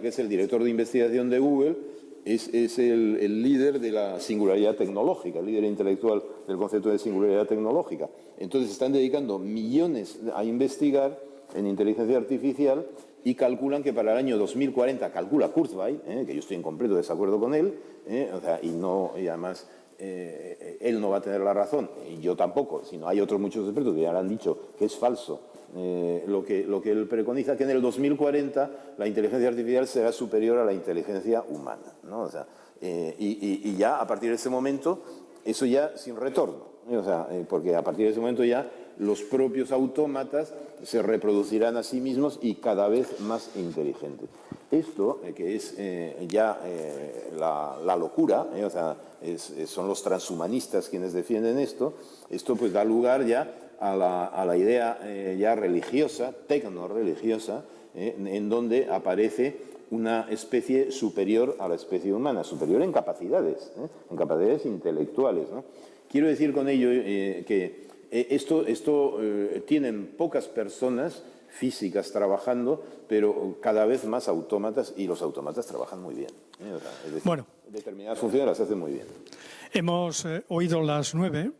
que es el director de investigación de Google, es el líder de la singularidad tecnológica, el líder intelectual del concepto de singularidad tecnológica. Entonces están dedicando millones a investigar en inteligencia artificial y calculan que para el año 2040, calcula Kurzweil, que yo estoy en completo desacuerdo con él, o sea, y además él no va a tener la razón, y yo tampoco, sino hay otros muchos expertos que ya le han dicho que es falso lo que él preconiza, que en el 2040 la inteligencia artificial será superior a la inteligencia humana, ¿no? O sea, y ya a partir de ese momento, eso ya sin retorno, o sea, porque a partir de ese momento ya los propios autómatas se reproducirán a sí mismos y cada vez más inteligentes. Esto, que es ya la locura, o sea, son los transhumanistas quienes defienden esto pues da lugar ya a la idea ya religiosa, tecno-religiosa, en donde aparece una especie superior a la especie humana, superior en capacidades intelectuales, ¿no? Quiero decir con ello que esto tienen pocas personas físicas trabajando, pero cada vez más autómatas, y los autómatas trabajan muy bien. Es decir, bueno, determinadas funciones las hacen muy bien. Hemos oído las 9,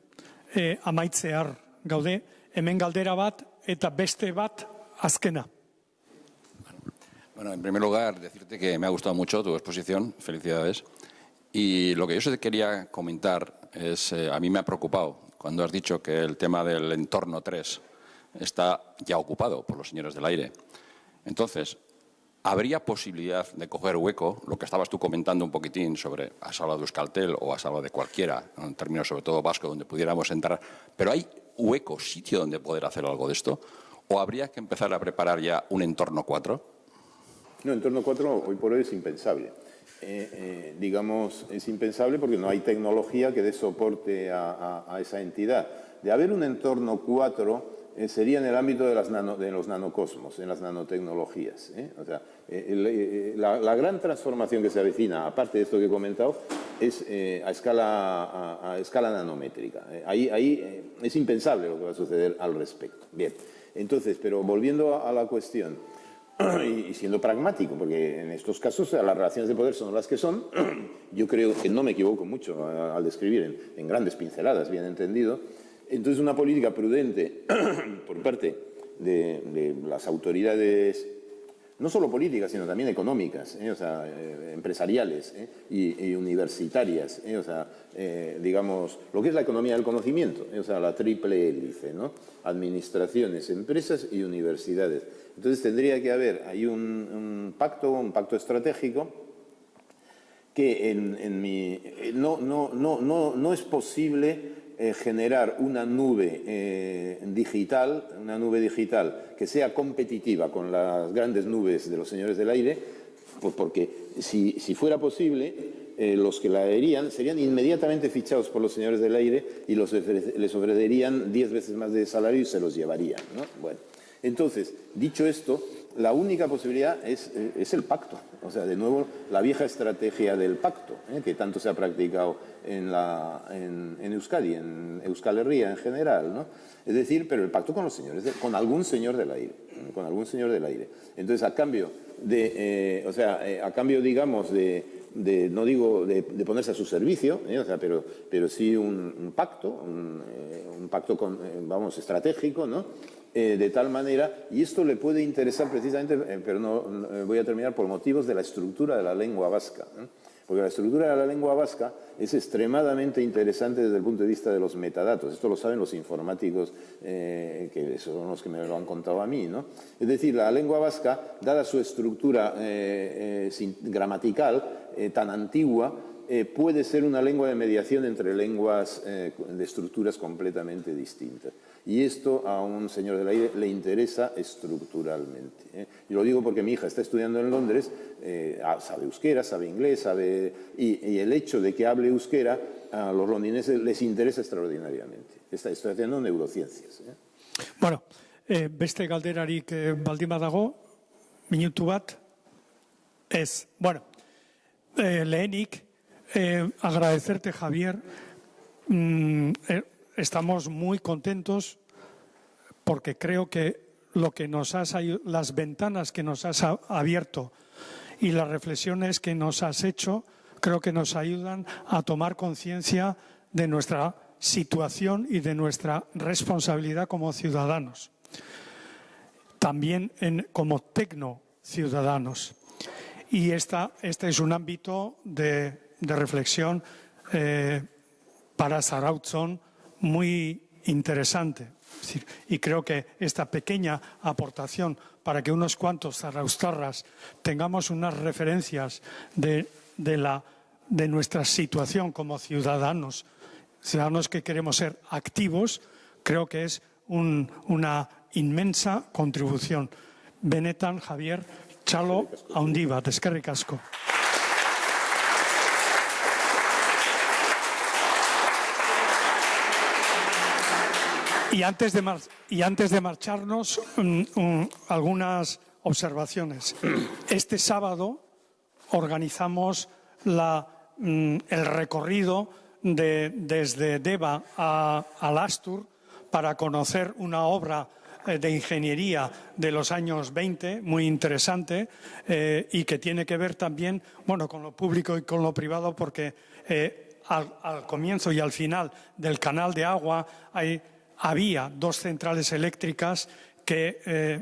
amaitzear gaude, hemen galdera bat eta beste bat azkena. Bueno, en primer lugar, decirte que me ha gustado mucho tu exposición, felicidades. Y lo que yo quería comentar es, a mí me ha preocupado cuando has dicho que el tema del entorno 3 está ya ocupado por los señores del aire. Entonces, ¿habría posibilidad de coger hueco, lo que estabas tú comentando un poquitín sobre, has hablado de Euskaltel o has hablado de cualquiera, en términos sobre todo vasco, donde pudiéramos entrar, pero hay hueco, sitio donde poder hacer algo de esto? ¿O habría que empezar a preparar ya un entorno 4? No, entorno 4 hoy por hoy es impensable. Digamos, es impensable porque no hay tecnología que dé soporte a esa entidad. De haber un entorno 4, sería en el ámbito de los nanocosmos, en las nanotecnologías. O sea, la gran transformación que se avecina, aparte de esto que he comentado, es a escala nanométrica. Ahí es impensable lo que va a suceder al respecto. Bien, entonces, pero volviendo a la cuestión, y siendo pragmático, porque en estos casos las relaciones de poder son las que son, yo creo que no me equivoco mucho al describir en grandes pinceladas, bien entendido. Entonces, una política prudente por parte de las autoridades, no solo políticas, sino también económicas, o sea, empresariales y universitarias, o sea, digamos, lo que es la economía del conocimiento, o sea, la triple hélice, ¿no? Administraciones, empresas y universidades. Entonces, tendría que haber ahí un pacto estratégico que no es posible generar una nube digital que sea competitiva con las grandes nubes de los señores del aire, pues porque si fuera posible, los que la harían serían inmediatamente fichados por los señores del aire y les ofrecerían 10 veces más de salario y se los llevarían, ¿no? Bueno, entonces, dicho esto, la única posibilidad es el pacto. O sea, de nuevo, la vieja estrategia del pacto, que tanto se ha practicado en Euskadi, en Euskal Herria en general, ¿no? Es decir, pero el pacto con los señores, con algún señor del aire, con algún señor del aire. Entonces, a cambio digamos, no digo de ponerse a su servicio, o sea, pero sí un pacto, un pacto estratégico, ¿no? De tal manera, y esto le puede interesar precisamente, pero no voy a terminar, por motivos de la estructura de la lengua vasca, porque la estructura de la lengua vasca es extremadamente interesante desde el punto de vista de los metadatos. Esto lo saben los informáticos, que son los que me lo han contado a mí, ¿no? Es decir, la lengua vasca, dada su estructura gramatical tan antigua, puede ser una lengua de mediación entre lenguas de estructuras completamente distintas. Y esto a un señor del aire le interesa estructuralmente. Y lo digo porque mi hija está estudiando en Londres, sabe euskera, sabe inglés, y el hecho de que hable euskera a los londinenses les interesa extraordinariamente. Estoy haciendo neurociencias. Bueno, beste galderarik baldin badago, minutu bat, ez. Bueno, lehenik, agradecerte, Javier. Estamos muy contentos porque creo que las ventanas que nos has abierto y las reflexiones que nos has hecho, creo que nos ayudan a tomar conciencia de nuestra situación y de nuestra responsabilidad como ciudadanos. También como tecnociudadanos. Y este es un ámbito de reflexión para Zarautzon muy interesante. Es decir, y creo que esta pequeña aportación para que unos cuantos zarauztarras tengamos unas referencias de nuestra situación como ciudadanos que queremos ser activos, creo que es una inmensa contribución. Benetan, Javier, txalo handi bat, eskerrik asko. Y antes de marcharnos, algunas observaciones. Este sábado organizamos el recorrido desde Deva al Astur para conocer una obra de ingeniería de los años 20, muy interesante, y que tiene que ver también, bueno, con lo público y con lo privado, porque al comienzo y al final del canal de agua había dos centrales eléctricas que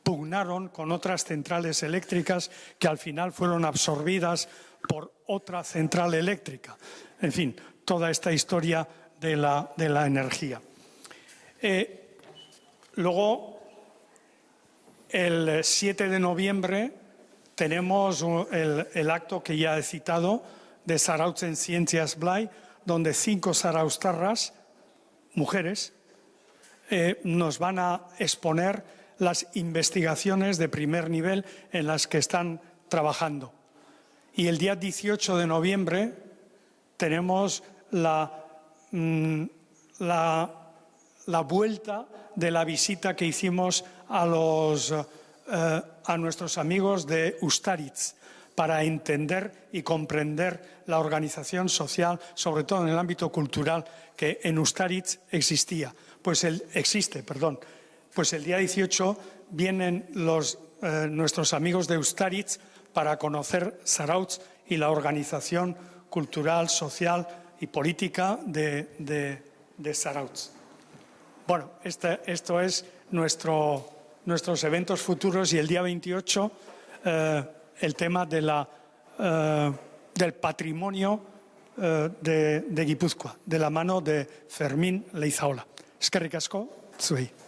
pugnaron con otras centrales eléctricas que al final fueron absorbidas por otra central eléctrica. En fin, toda esta historia de la energía. Luego, el 7 de noviembre tenemos el acto que ya he citado de Zarautzen Ciencias Blai, donde 5 zarauztarras, mujeres, nos van a exponer las investigaciones de primer nivel en las que están trabajando. Y el día 18 de noviembre tenemos la vuelta de la visita que hicimos a nuestros amigos de Ustaritz para entender y comprender la organización social, sobre todo en el ámbito cultural, que en Ustaritz existe. Pues el día 18 vienen nuestros amigos de Ustaritz para conocer Zarautz y la organización cultural, social y política de Zarautz. Bueno, esto es nuestros eventos futuros, y el día 28 el tema del patrimonio de Guipúzcoa, de la mano de Fermín Leizaola. Eskerrik asko, zuei.